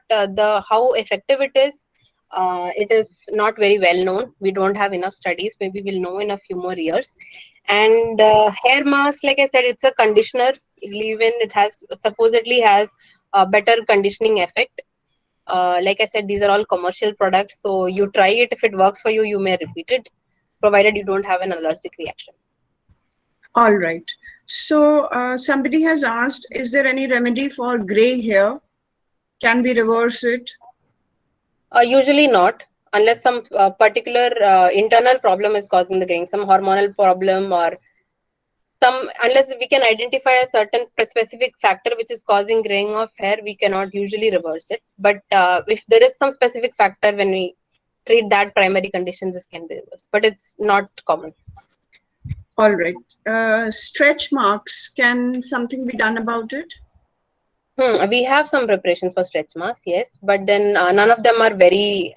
how effective it is not very well known. We don't have enough studies. Maybe we'll know in a few more years. And hair mask, like I said, it's a conditioner. Even it supposedly has a better conditioning effect. Like I said, these are all commercial products, so you try it. If it works for you, you may repeat it, provided you don't have an allergic reaction. All right. So somebody has asked, is there any remedy for gray hair? Can we reverse it? Usually not, unless some particular internal problem is causing the graying, some hormonal problem or unless we can identify a certain specific factor which is causing graying of hair, we cannot usually reverse it. But if there is some specific factor, when we treat that primary condition, this can be reversed, but it's not common. All right. Stretch marks, can something be done about it? We have some preparation for stretch marks, yes, but then none of them are very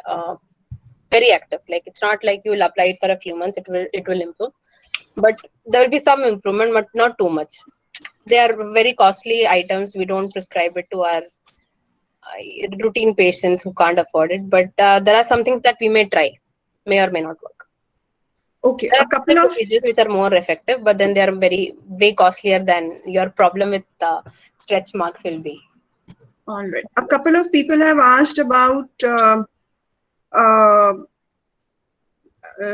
active. Like, it's not like you will apply it for a few months, it will improve, but there will be some improvement, but not too much. They are very costly items. We don't prescribe it to our routine patients who can't afford it, but there are some things that we may try, may or may not work. Okay, There a are couple other of procedures which are more effective, but then they are way costlier than your problem with stretch marks will be. all right. A couple of people have asked about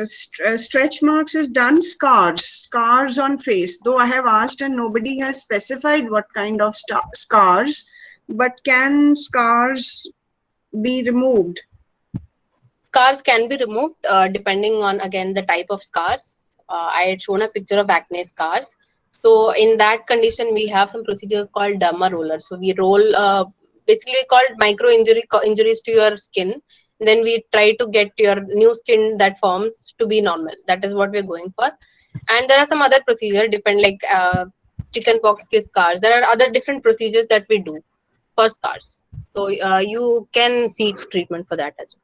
stretch marks is done, scars on face. Though I have asked and nobody has specified what kind of scars, but can scars be removed? Scars can be removed depending on, again, the type of scars. I had shown a picture of acne scars. So in that condition, we have some procedure called derma roller. So we roll, basically called micro injuries to your skin. Then we try to get your new skin that forms to be normal. That is what we're going for. And there are some other procedures, like chickenpox scars. There are other different procedures that we do for scars. So you can seek treatment for that as well.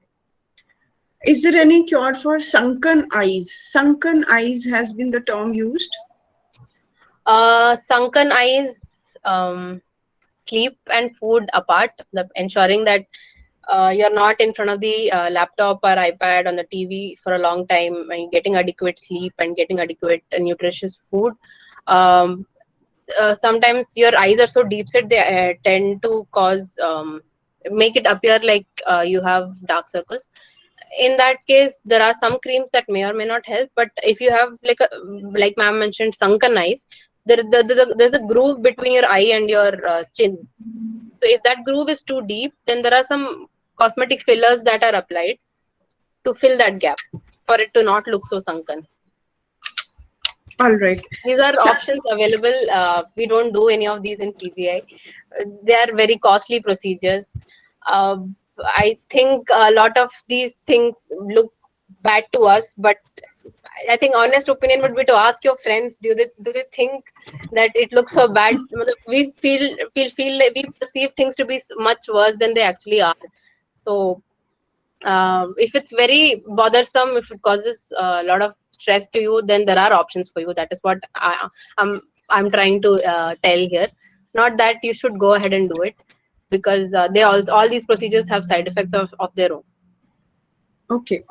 Is there any cure for sunken eyes? Sunken eyes has been the term used. Sunken eyes, sleep and food apart, ensuring that you're not in front of the laptop or iPad on the TV for a long time, and getting adequate sleep and getting adequate nutritious food. Sometimes your eyes are so deep set, they tend to cause, make it appear like you have dark circles. In that case, there are some creams that may or may not help, but if you have like ma'am mentioned, sunken eyes, there's a groove between your eye and your chin. So if that groove is too deep, then there are some cosmetic fillers that are applied to fill that gap for it to not look so sunken. All right. These are options available. We don't do any of these in PGI. They are very costly procedures. I think a lot of these things look bad to us, but I think honest opinion would be to ask your friends, do they think that it looks so bad? We feel like we perceive things to be much worse than they actually are. So if it's very bothersome, if it causes a lot of stress to you, then there are options for you. That is what I'm trying to tell here. Not that you should go ahead and do it, because all these procedures have side effects of their own. Okay.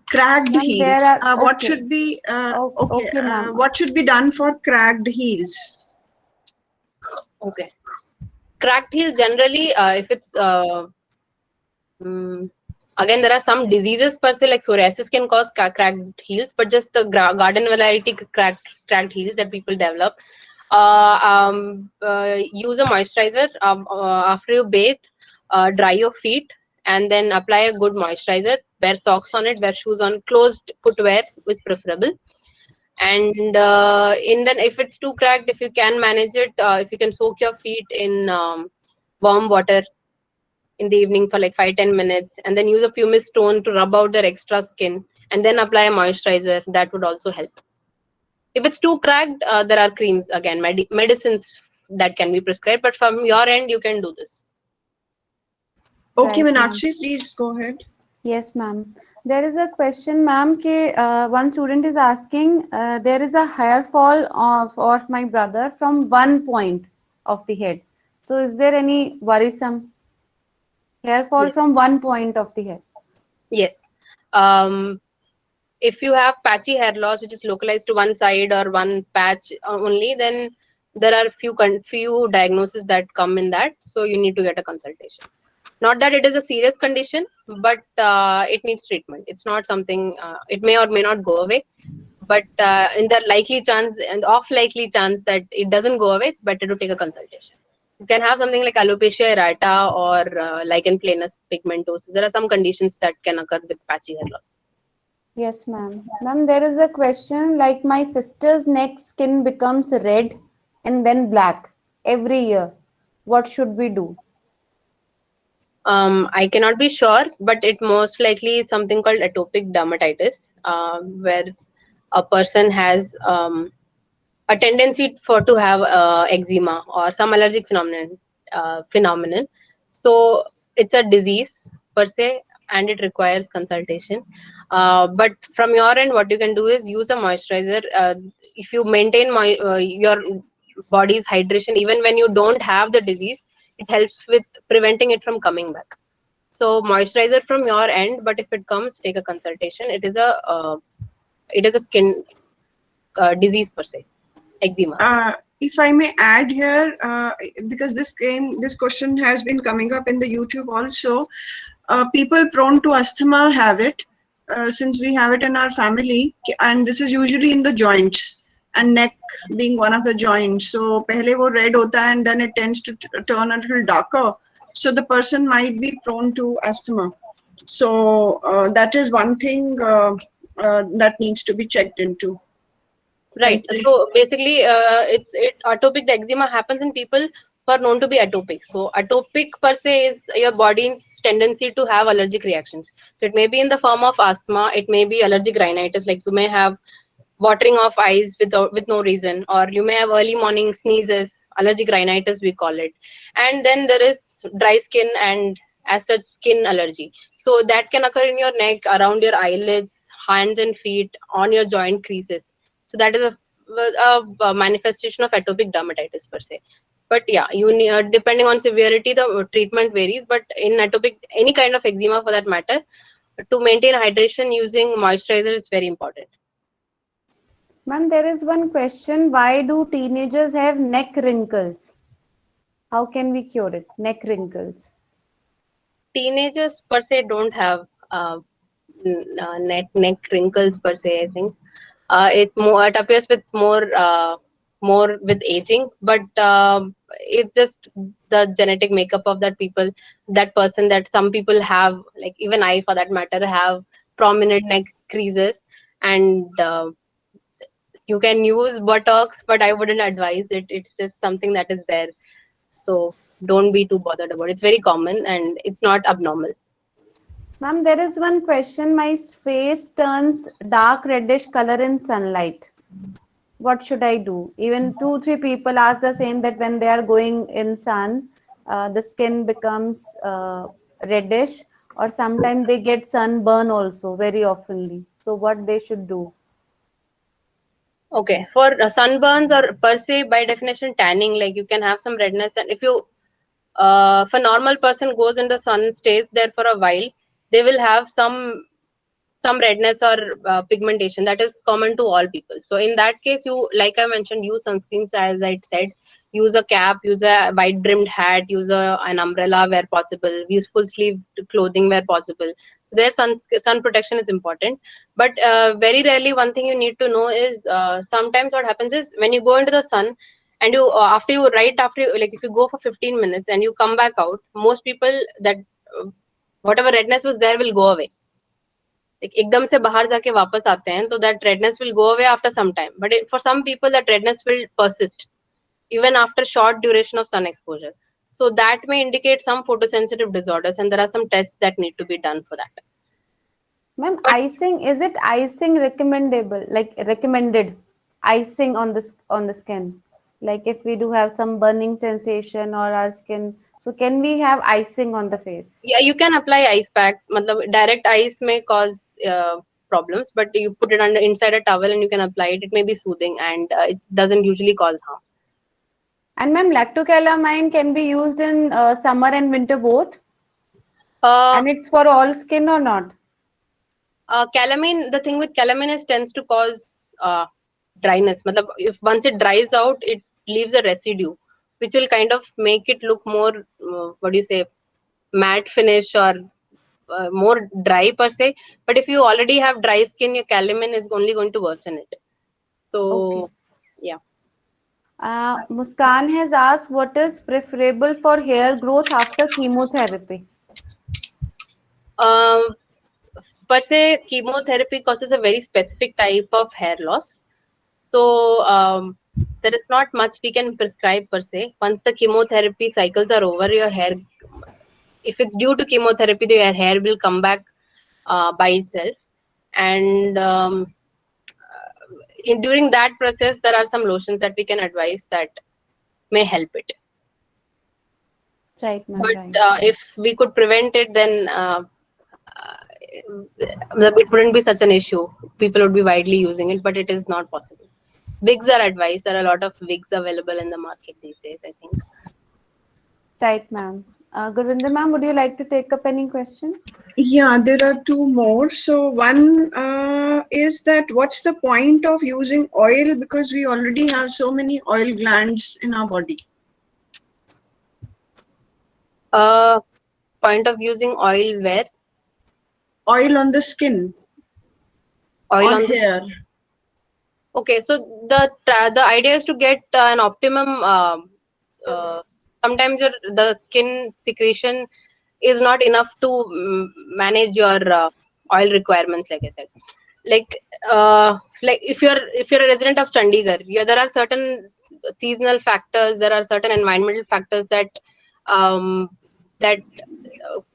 Cracked Ma'am, heels. there are- What okay. should be Okay, ma'am. what should be done for cracked heels? Okay. Cracked heels, generally, if it's again, there are some diseases per se, like psoriasis can cause cracked heels, but just the garden variety cracked heels that people develop. Use a moisturizer after you bathe, dry your feet, and then apply a good moisturizer. Wear socks on it, wear shoes on. Closed footwear is preferable. And then if it's too cracked, if you can manage it, if you can soak your feet in warm water in the evening for like 5-10 minutes, and then use a pumice stone to rub out their extra skin, and then apply a moisturizer, that would also help. If it's too cracked, there are creams, again, medicines that can be prescribed, but from your end, you can do this. Okay, Right, ma'am. Meenakshi, please go ahead. Yes, ma'am. There is a question, ma'am, one student is asking, there is a hair fall of my brother from one point of the head. So is there any worrisome hair fall Yes. from one point of the head? Yes. If you have patchy hair loss, which is localized to one side or one patch only, then there are few diagnoses that come in that. So you need to get a consultation. Not that it is a serious condition, but it needs treatment. It's not something, it may or may not go away. But in the likely chance and off likely chance that it doesn't go away, it's better to take a consultation. You can have something like alopecia areata or lichen planus pigmentosus. There are some conditions that can occur with patchy hair loss. Yes, ma'am. Ma'am, there is a question like my sister's neck skin becomes red and then black every year. What should we do? I cannot be sure, but it most likely is something called atopic dermatitis, where a person has a tendency for to have eczema or some allergic phenomenon. So it's a disease per se, and it requires consultation. But from your end, what you can do is use a moisturizer. If you maintain your body's hydration, even when you don't have the disease, it helps with preventing it from coming back. So moisturizer from your end, but if it comes, take a consultation. It is a skin disease per se, eczema. If I may add here, because this question has been coming up in the YouTube also. People prone to asthma have it, since we have it in our family, and this is usually in the joints, and neck being one of the joints. So pehle wo red hota hai and then it tends to turn a little darker. So the person might be prone to asthma. So that is one thing that needs to be checked into. Right. So basically, atopic eczema happens in people who are known to be atopic. So atopic per se is your body's tendency to have allergic reactions. So it may be in the form of asthma, it may be allergic rhinitis, like you may have watering of eyes with no reason, or you may have early morning sneezes, allergic rhinitis we call it, and then there is dry skin and as such skin allergy. So that can occur in your neck, around your eyelids, hands and feet, on your joint creases. So that is a manifestation of atopic dermatitis per se. But yeah, you need, depending on severity, the treatment varies. But in atopic, any kind of eczema for that matter, to maintain hydration using moisturizer is very important. Ma'am, there is one question. Why do teenagers have neck wrinkles? How can we cure it? Neck wrinkles. Teenagers per se don't have neck wrinkles per se. I think it appears with more with aging, but it's just the genetic makeup of that person, that some people have, like even I for that matter, have prominent neck creases, and you can use Botox, but I wouldn't advise it. It's just something that is there. So don't be too bothered about it. It's very common and it's not abnormal. Ma'am, there is one question. My face turns dark reddish color in sunlight. What should I do? Even 2-3 people ask the same, that when they are going in sun, the skin becomes reddish, or sometimes they get sunburn also very oftenly. So what they should do? Okay, for sunburns or per se, by definition tanning, like you can have some redness, and if a normal person goes in the sun, stays there for a while, they will have some redness or pigmentation. That is common to all people. So in that case, you, like I mentioned, use sunscreens as I said. Use a cap, use a wide brimmed hat, use an umbrella where possible, use full sleeve clothing where possible. So their sun protection is important. But very rarely, one thing you need to know is sometimes what happens is when you go into the sun, and you like if you go for 15 minutes and you come back out, most people, that whatever redness was there will go away. Like एकदम से बाहर जाके वापस आते हैं, तो that redness will go away after some time. But for some people, that redness will persist even after short duration of sun exposure. So that may indicate some photosensitive disorders, and there are some tests that need to be done for that. Ma'am, icing, is it icing recommendable, like recommended icing on the skin? Like if we do have some burning sensation or our skin, so can we have icing on the face? Yeah, you can apply ice packs. Matlab, direct ice may cause problems, but you put it inside a towel and you can apply it. It may be soothing, and it doesn't usually cause harm. And ma'am, lactocalamine can be used in summer and winter both? And it's for all skin or not? Calamine, the thing with calamine is tends to cause dryness. Matlab, if once it dries out, it leaves a residue, which will kind of make it look more, matte finish, or more dry per se. But if you already have dry skin, your calamine is only going to worsen it. So, Okay. yeah. Muskan has asked, what is preferable for hair growth after chemotherapy? Per se, chemotherapy causes a very specific type of hair loss. So there is not much we can prescribe per se. Once the chemotherapy cycles are over, your hair, if it's due to chemotherapy, your hair will come back by itself. And during that process, there are some lotions that we can advise that may help it. Right, ma'am. But Right. if we could prevent it, then it wouldn't be such an issue. People would be widely using it, but it is not possible. Wigs are advised. There are a lot of wigs available in the market these days, I think. Right, ma'am. Gurvinder ma'am, would you like to take up any question? Yeah, there are two more. So one is that what's the point of using oil, because we already have so many oil glands in our body. Point of using oil where? Oil on the skin, Oil on on the. hair. Okay, so the idea is to get an optimum. Sometimes the skin secretion is not enough to manage your oil requirements, like I said. Like if you're a resident of Chandigarh, there are certain seasonal factors, there are certain environmental factors that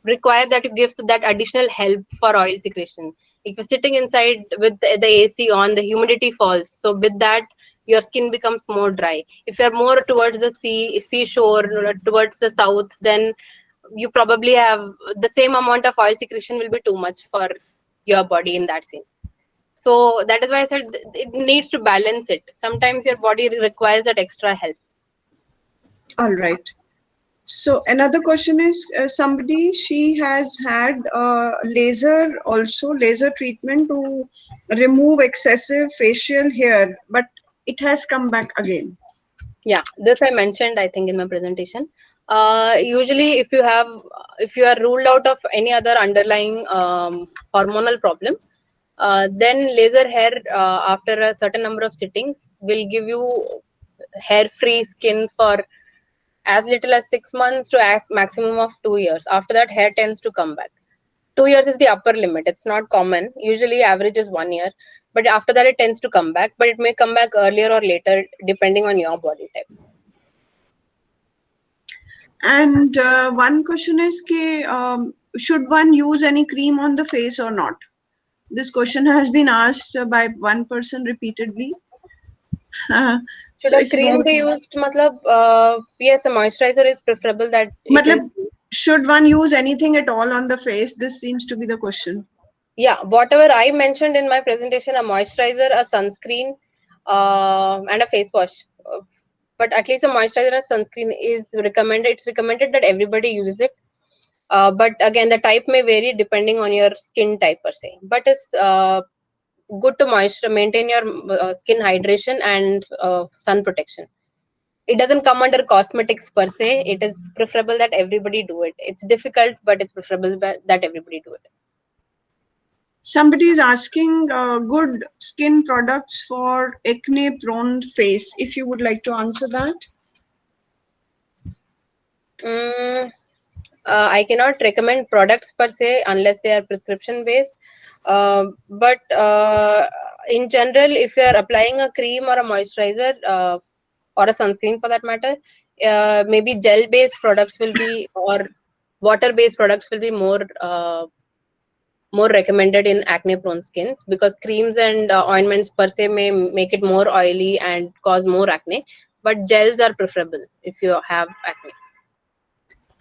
require that you give that additional help for oil secretion. If you're sitting inside with the AC on, the humidity falls, so with that your skin becomes more dry. If you're more towards the seashore, towards the south, then you probably have the same amount of oil secretion will be too much for your body in that scene. So that is why I said it needs to balance it. Sometimes your body requires that extra help. All right. So another question is somebody, she has had laser treatment to remove excessive facial hair, but it has come back again. Yeah, this I mentioned, I think, in my presentation. Usually, if you are ruled out of any other underlying hormonal problem, then laser hair after a certain number of sittings will give you hair-free skin for as little as 6 months to a maximum of 2 years. After that, hair tends to come back. 2 years is the upper limit. It's not common. Usually, average is 1 year. But after that, it tends to come back. But it may come back earlier or later, depending on your body type. And one question is, should one use any cream on the face or not? This question has been asked by one person repeatedly. Should So a if cream you, be used? Yes, a moisturizer is preferable that it is. should one use anything at all on the face? This seems to be the question. Yeah, whatever I mentioned in my presentation, a moisturizer, a sunscreen, and a face wash. But at least a moisturizer and sunscreen is recommended. It's recommended that everybody uses it. But again, the type may vary depending on your skin type per se. But it's good to maintain your skin hydration and sun protection. It doesn't come under cosmetics per se. It is preferable that everybody do it. It's difficult, but it's preferable that everybody do it. Somebody is asking good skin products for acne prone face. If you would like to answer that. I cannot recommend products per se unless they are prescription based. But in general, if you are applying a cream or a moisturizer or a sunscreen for that matter, maybe gel based products will be, or water based products will be more recommended in acne prone skins, because creams and ointments per se may make it more oily and cause more acne, but gels are preferable if you have acne.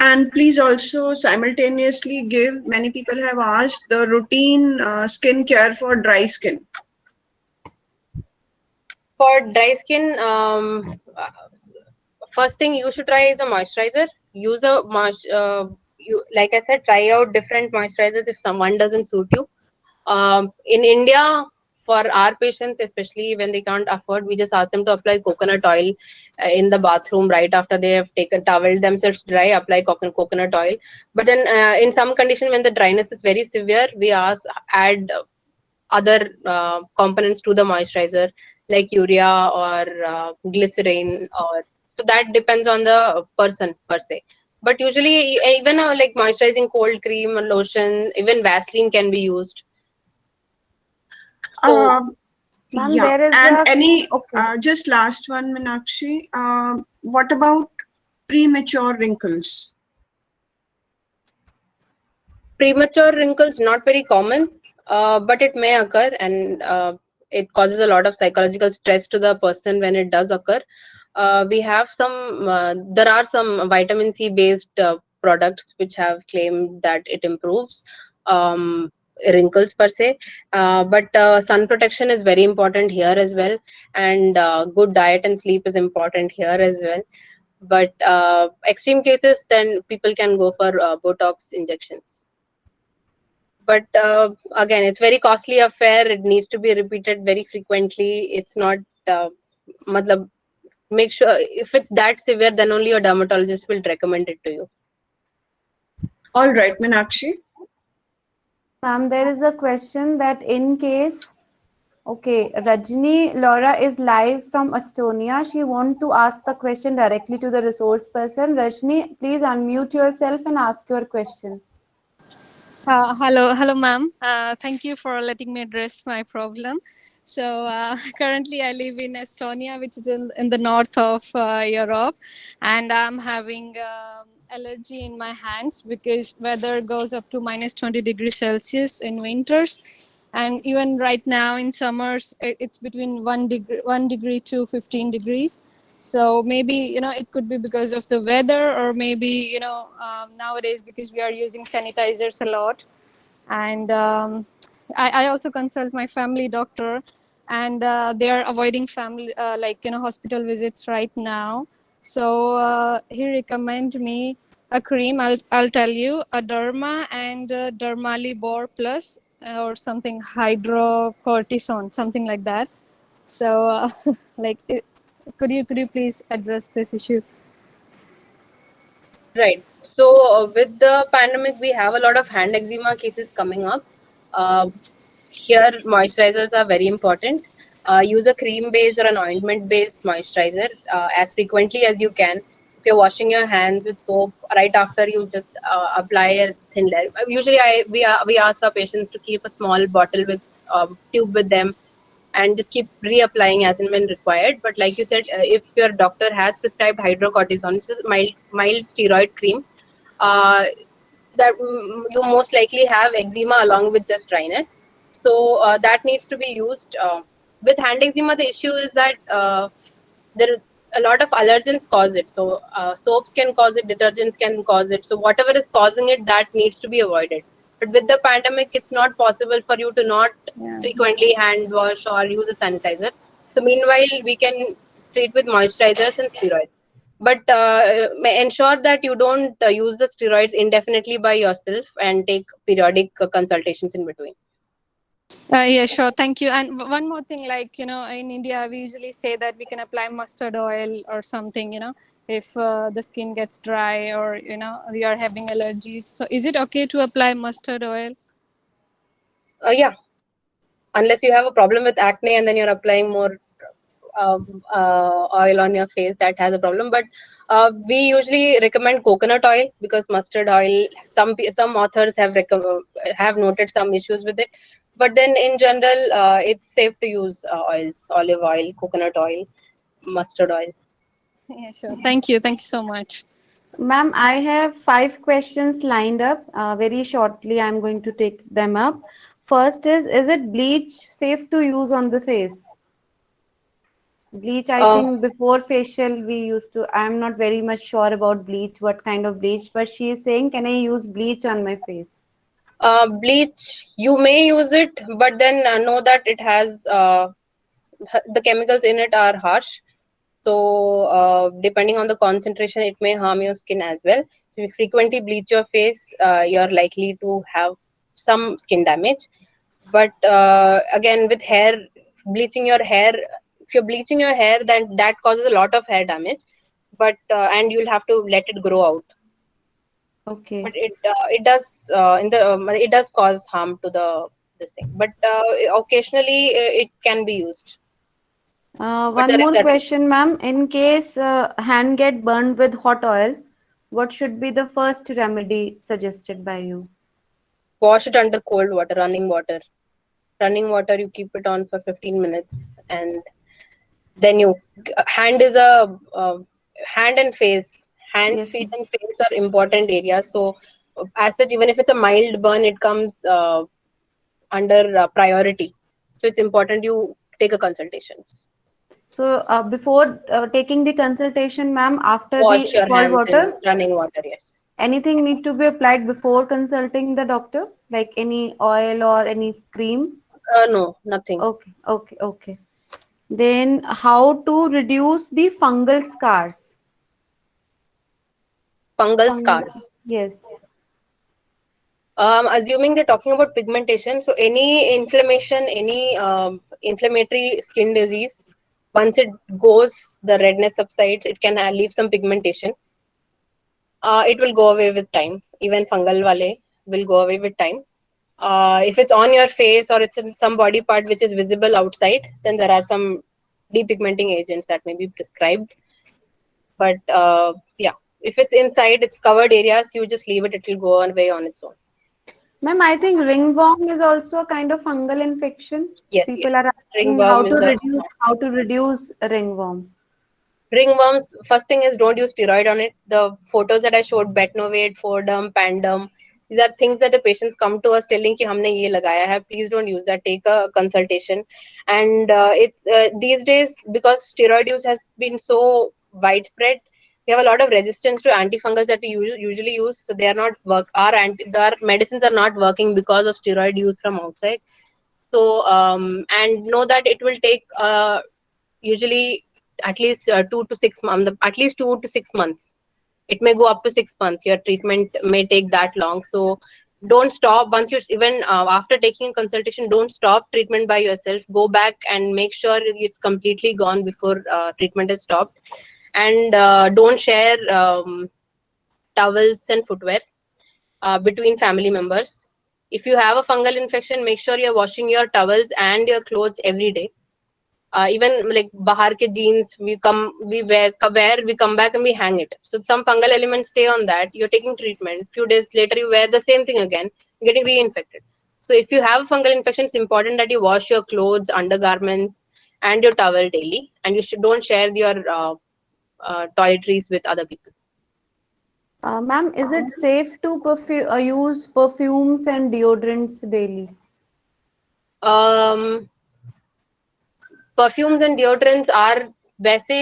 And please also simultaneously give, many people have asked, the routine skin care for dry skin. For dry skin, first thing you should try is a moisturizer. Use like I said, try out different moisturizers if someone doesn't suit you. In India, for our patients, especially when they can't afford, we just ask them to apply coconut oil in the bathroom right after they have toweled themselves dry. Apply coconut oil. But then, in some condition, when the dryness is very severe, we add other components to the moisturizer. like urea or glycerin, or so that depends on the person per se. But usually even like moisturizing cold cream or lotion, even Vaseline can be used. So Ma'am, Yeah, there is and a any okay. just last one, Meenakshi. What about premature wrinkles? premature wrinkles not very common, but it may occur, and it causes a lot of psychological stress to the person when it does occur. We have some there are some vitamin C based products which have claimed that it improves um, wrinkles per se, but sun protection is very important here as well, and good diet and sleep is important here as well. But extreme cases, then people can go for Botox injections. But again, it's very costly affair. It needs to be repeated very frequently. It's not matlab, make sure if it's that severe, then only your dermatologist will recommend it to you. All right, Meenakshi. Ma'am, there is a question that in case, okay, Rajni Laura is live from Estonia. She want to ask the question directly to the resource person. Rajni, please unmute yourself and ask your question. Hello, ma'am. Thank you for letting me address my problem. So currently, I live in Estonia, which is in the north of Europe, and I'm having allergy in my hands because weather goes up to minus 20 degrees Celsius in winters, and even right now in summers, it's between 1 degree to 15 degrees. So maybe it could be because of the weather, or maybe nowadays because we are using sanitizers a lot. And I also consult my family doctor, and they are avoiding family hospital visits right now. So he recommended me a cream. I'll tell you, a Derma and Dermali Bor Plus, or something, hydrocortisone, something like that. So like could you please address this issue? Right. So with the pandemic, we have a lot of hand eczema cases coming up. Uh, Here, moisturizers are very important. Use a cream based or an ointment based moisturizer as frequently as you can. If you're washing your hands with soap, right after you just apply a thin layer. Usually, we ask our patients to keep a small bottle with tube with them, and just keep reapplying as and when required. But like you said, if your doctor has prescribed hydrocortisone, which is mild steroid cream, uh, that you most likely have eczema along with just dryness. So that needs to be used. With hand eczema, the issue is that there a lot of allergens cause it. So soaps can cause it, detergents can cause it. So whatever is causing it, that needs to be avoided. But with the pandemic, it's not possible for you to not Yeah. frequently hand wash or use a sanitizer. So meanwhile, we can treat with moisturizers and steroids. But ensure that you don't use the steroids indefinitely by yourself, and take periodic consultations in between. Yeah, sure. Thank you. And one more thing, like, in India, we usually say that we can apply mustard oil or something, if the skin gets dry, or, we are having allergies. So is it okay to apply mustard oil? Yeah, unless you have a problem with acne and then you're applying more oil on your face, that has a problem. But we usually recommend coconut oil, because mustard oil, some authors have noted some issues with it. But then in general, it's safe to use oils: olive oil, coconut oil, mustard oil. Yeah, sure. Thank you. Thank you so much. Ma'am, I have 5 questions lined up. Very shortly, I'm going to take them up. First is it bleach safe to use on the face? Bleach, I Uh, think before facial we used to, I'm not very much sure about bleach, what kind of bleach, but she is saying, can I use bleach on my face? Bleach, you may use it, but then know that it has the chemicals in it are harsh. So, depending on the concentration, it may harm your skin as well. So, if you frequently bleach your face, you're likely to have some skin damage. But again, with hair, bleaching your hair, if you're bleaching your hair, then that causes a lot of hair damage. But and you'll have to let it grow out. But Okay. it does it does cause harm to the this thing. But occasionally it can be used. But One there is more that question, ma'am. In case hand get burned with hot oil, what should be the first remedy suggested by you? wash it under cold water, running water. Running water, you keep it on for 15 minutes, and then you hand is a hand and face. Hands, Yes, feet, ma'am. and face are important areas. So, as such, even if it's a mild burn, it comes under priority. So it's important you take a consultation. So before taking the consultation, ma'am, after Wash the your cold hands in water, running water. Yes. anything need to be applied before consulting the doctor, like any oil or any cream? No, nothing. Okay, okay, okay. Then how to reduce the fungal scars? Fungal Fungal, scars. yes. Assuming they're talking about pigmentation, so any inflammation, any inflammatory skin disease, once it goes, the redness subsides, it can leave some pigmentation. It will go away with time. Even fungal wale will go away with time. If it's on your face or it's in some body part which is visible outside, then there are some depigmenting agents that may be prescribed. But yeah, if it's inside, it's covered areas, you just leave it, it will go away on its own. Ma'am, I think ringworm is also a kind of fungal infection. Yes, People are yes. asking Ringworm is the how to reduce ringworm. ringworms. First thing is don't use steroid on it. The photos that I showed, Betnovate, Forderm, Pandem, these are things that the patients come to us telling कि हमने ये लगाया है. Please don't use that. Take a consultation. And these days, because steroid use has been so widespread, we have a lot of resistance to antifungals that we usually use. So they are not work. Our medicines are not working because of steroid use from outside. So and know that it will take usually at least 2 to 6 months, at least 2 to 6 months. It may go up to 6 months. Your treatment may take that long. So don't stop once you even after taking a consultation. Don't stop treatment by yourself. Go back and make sure it's completely gone before treatment is stopped. And don't share towels and footwear between family members. If you have a fungal infection, make sure you're washing your towels and your clothes every day. Even like bahar ke jeans we wear we come back and we hang it, so some fungal elements stay on that. You're taking treatment, few days later you wear the same thing again, getting reinfected. So if you have fungal infection, it's important that you wash your clothes, undergarments, and your towel daily, and you don't share your toiletries with other people. Ma'am, is it safe to use perfumes and deodorants daily? um Perfumes and deodorants are वैसे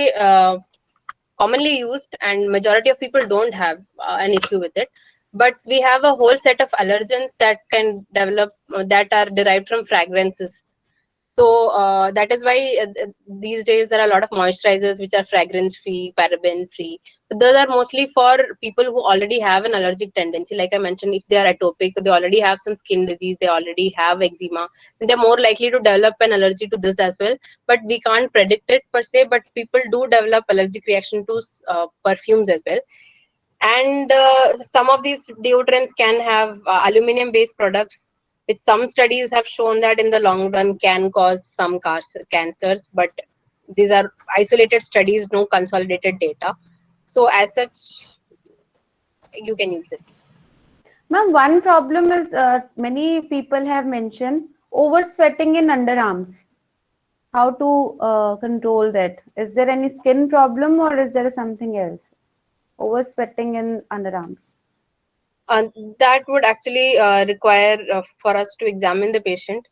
commonly used, and majority of people don't have an issue with it, but we have a whole set of allergens that can develop that are derived from fragrances. So that is why these days there are a lot of moisturizers which are fragrance free, paraben free. But those are mostly for people who already have an allergic tendency. Like I mentioned, if they are atopic, they already have some skin disease, they already have eczema, then they're more likely to develop an allergy to this as well. But we can't predict it per se, but people do develop allergic reaction to perfumes as well. And some of these deodorants can have aluminum based products, which some studies have shown that in the long run can cause some cancers, but these are isolated studies, no consolidated data. So as such, you can use it. Ma'am, one problem is many people have mentioned over sweating in underarms. How to control that? Is there any skin problem or is there something else? Over sweating in underarms. uh, that would actually require for us to examine the patient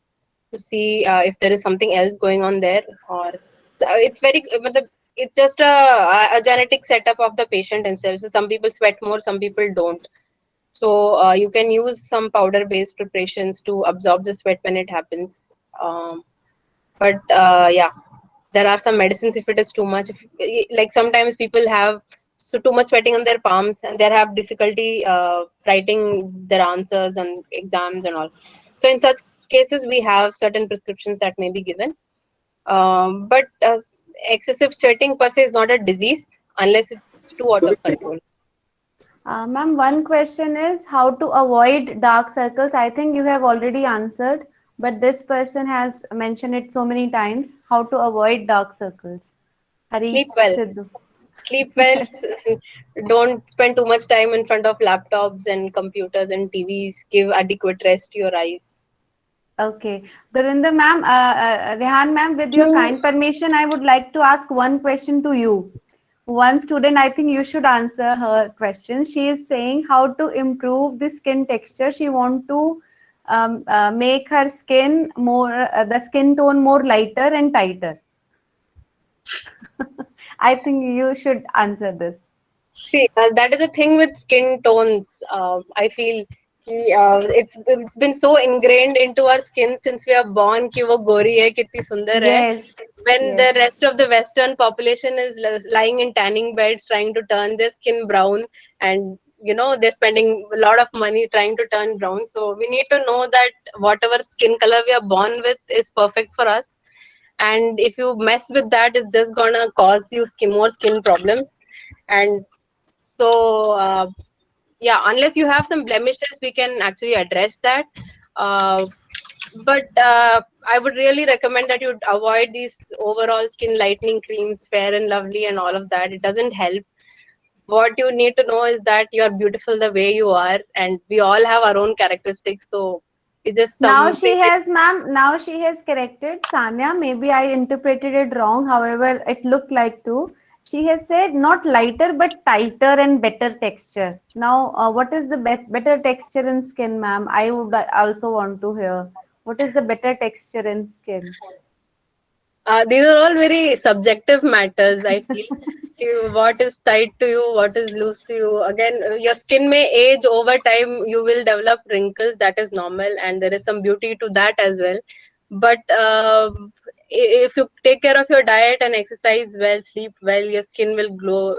to see if there is something else going on there, or so it's very it's just a genetic setup of the patient himself. So some people sweat more, some people don't. So you can use some powder based preparations to absorb the sweat when it happens. But yeah, there are some medicines if it is too much. Like sometimes people have too much sweating on their palms and they have difficulty writing their answers and exams and all. So in such cases, we have certain prescriptions that may be given. But excessive sweating per se is not a disease unless it's too out of control. Ma'am, one question is how to avoid dark circles. I think you have already answered, but this person has mentioned it so many times. How to avoid dark circles? Hari Sleep well. Sidhu. Sleep well. Don't spend too much time in front of laptops and computers and TVs. Give adequate rest to your eyes. Okay. Gurinder ma'am, Rehan ma'am, with your kind permission, I would like to ask one question to you. One student, I think you should answer her question. She is saying how to improve the skin texture. She want to make her skin more, the skin tone more lighter and tighter. I think you should answer this. See, that is the thing with skin tones. I feel it's been so ingrained into our skin since we are born कि वो गोरी है कितनी सुंदर है. Yes. When the Yes. rest of the Western population is lying in tanning beds trying to turn their skin brown, and they're spending a lot of money trying to turn brown. So we need to know that whatever skin color we are born with is perfect for us, and if you mess with that, it's just gonna cause you more skin problems. And so yeah, unless you have some blemishes, we can actually address that. But I would really recommend that you avoid these overall skin lightening creams, Fair and Lovely and all of that. It doesn't help. What you need to know is that you're beautiful the way you are, and we all have our own characteristics. So it's just Now some she has, ma'am, now she has corrected. Sanya, maybe I interpreted it wrong. However, it looked like too. She has said not lighter but tighter and better texture. Now, what is the better texture in skin, ma'am? I would also want to hear. What is the better texture in skin? these are all very subjective matters, I feel. What is tight to you, what is loose to you. Again, your skin may age over time, you will develop wrinkles, that is normal, and there is some beauty to that as well. But if you take care of your diet and exercise well, sleep well, your skin will glow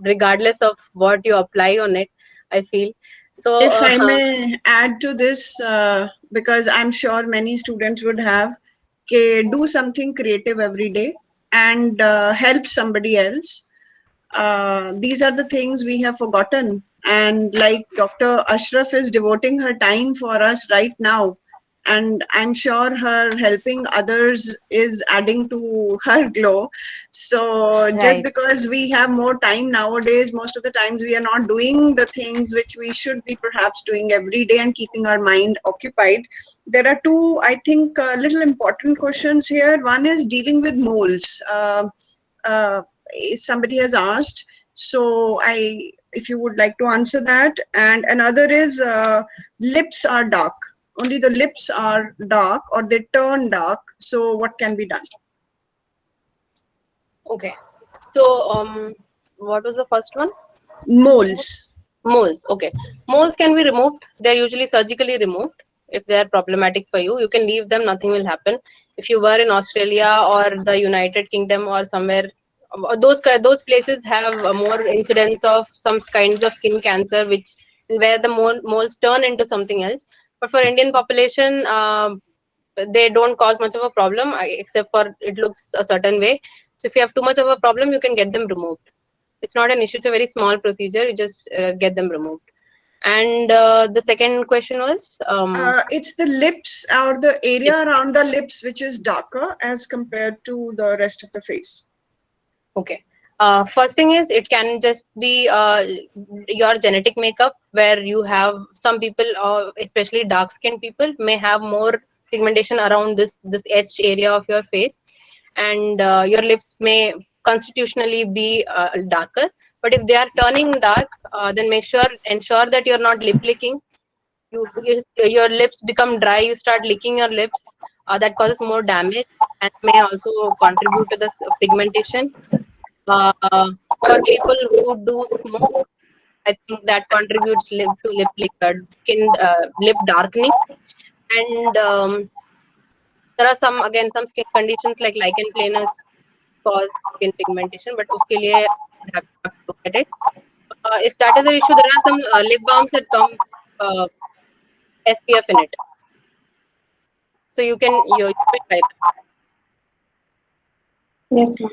regardless of what you apply on it, I feel. So If I may add to this, because I'm sure many students would have, do something creative every day and help somebody else. These are the things we have forgotten. And like Dr. Ashraf is devoting her time for us right now, and I'm sure her helping others is adding to her glow. So just Right. because we have more time nowadays, most of the times we are not doing the things which we should be perhaps doing every day and keeping our mind occupied. There are two, I think, little important questions here. One is dealing with moles. Uh, Somebody has asked, so if you would like to answer that. And another is lips are dark, only the lips are dark or they turn dark, so what can be done? okay, so what was the first one? Moles. Moles. Okay, moles can be removed. They're usually surgically removed. If they are problematic for you, you can leave them, nothing will happen. If you were in Australia or the United Kingdom or somewhere, those places have more incidence of some kinds of skin cancer, which where the moles turn into something else. But for Indian population, they don't cause much of a problem, except for it looks a certain way. So if you have too much of a problem, you can get them removed. It's not an issue. It's a very small procedure. You just get them removed. And the second question was It's the lips or the area around the lips which is darker as compared to the rest of the face. okay. First thing is it can just be your genetic makeup, where you have some people, especially dark skinned people, may have more pigmentation around this edge area of your face, and your lips may constitutionally be darker. But if they are turning dark, then ensure that you're not lip licking. Your lips become dry, you start licking your lips, that causes more damage and may also contribute to this pigmentation. For people who do smoke, I think that contributes to lip darkening. And there are some skin conditions like lichen planus cause skin pigmentation, but uske liye I have to look at it. If that is an issue, there are some lip balms that come uh, SPF in it, so you can try that. Yes, ma'am.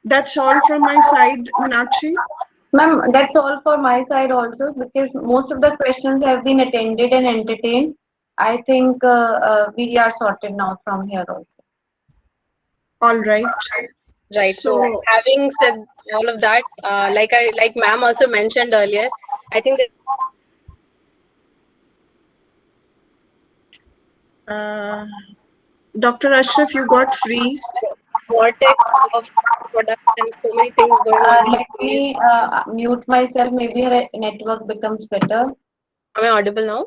That's all from my side, Meenakshi. Ma'am, that's all for my side also, because most of the questions have been attended and entertained. I think we are sorted now from here also. All right. Right. So So, having said all of that, like ma'am also mentioned earlier, I think the Dr. Ashraf, you got freezed. vortex of products and so many things going on Let these days. me mute myself. Maybe her network becomes better. Am I audible now?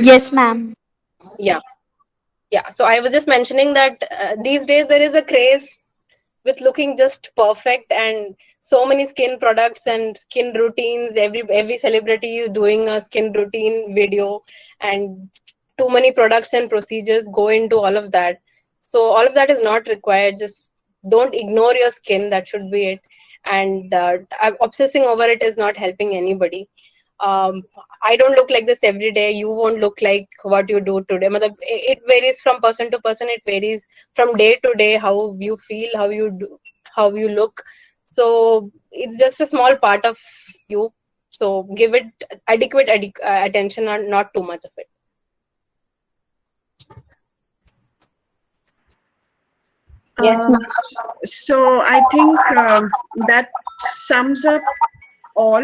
Yes, ma'am. Yeah. Yeah. So I was just mentioning that these days there is a craze with looking just perfect, and so many skin products and skin routines. Every celebrity is doing a skin routine video, and too many products and procedures go into all of that. So all of that is not required. Just don't ignore your skin. That should be it. And obsessing over it is not helping anybody. I don't look like this every day. You won't look like what you do today. It varies from person to person. It varies from day to day how you feel, how you do, how you look. So it's just a small part of you. So give it adequate attention, and not too much of it. Yes, ma'am. So I think that sums up all,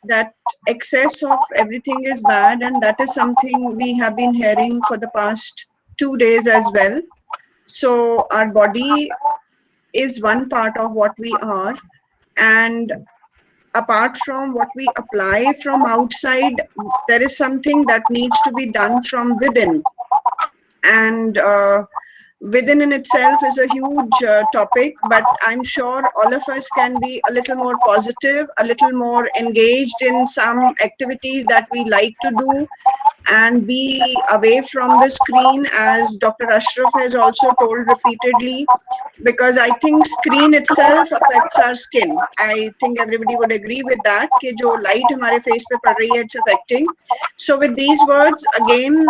that excess of everything is bad, and that is something we have been hearing for the past 2 days as well. So our body is one part of what we are, and apart from what we apply from outside, there is something that needs to be done from within. And within in itself is a huge topic, but I'm sure all of us can be a little more positive, a little more engaged in some activities that we like to do, and be away from the screen, as Dr. Ashraf has also told repeatedly, because I think screen itself affects our skin. I think everybody would agree with that, कि जो light हमारे face पे पड़ रही है, it's affecting. So with these words, again,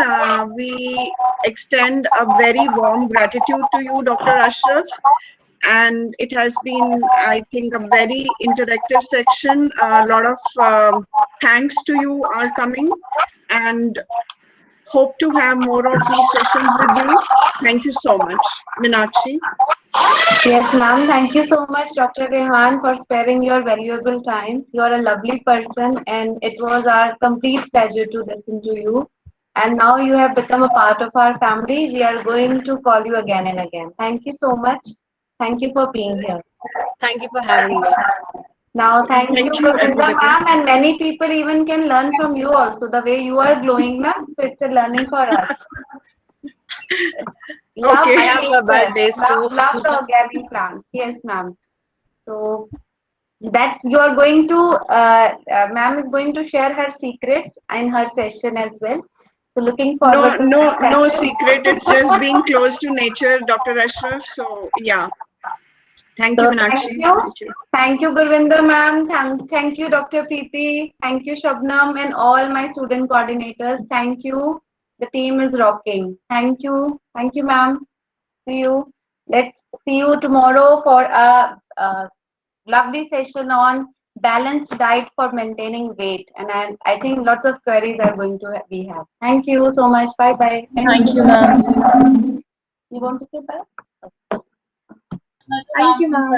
we extend a very warm gratitude to you, Dr. Ashraf. And it has been, I think, a very interactive section. A lot of thanks to you are coming, and hope to have more of these sessions with you. Thank you so much. Meenakshi. Yes, ma'am. Thank you so much, Dr. Rehan, for sparing your valuable time. You are a lovely person, and it was our complete pleasure to listen to you. And now you have become a part of our family. We are going to call you again and again. Thank you so much. Thank you for being here. Thank you for having me. Now, thank you, Thank you, Gurvinder everybody. ma'am, and many people even can learn from you also. The way you are glowing, ma'am. So it's a learning for us. Love Okay. I have a bad days too. love the organic plants. Yes, ma'am. So that's you are going to ma'am is going to share her secrets in her session as well. So looking No, forward to no, that no session. secret. It's just being close to nature, Dr. Ashraf. So yeah. Thank you, So thank Meenakshi. you. Thank you. Thank you, Gurvinder ma'am. Thank you, Dr. Preeti. Thank you, Shabnam, and all my student coordinators. Thank you. The team is rocking. Thank you. Thank you, ma'am. See you. Let's see you tomorrow for a lovely session on balanced diet for maintaining weight. And I think lots of queries are going to we have. Thank you so much. Bye bye. Thank you, ma'am. You want to say bye? Thank you, ma'am.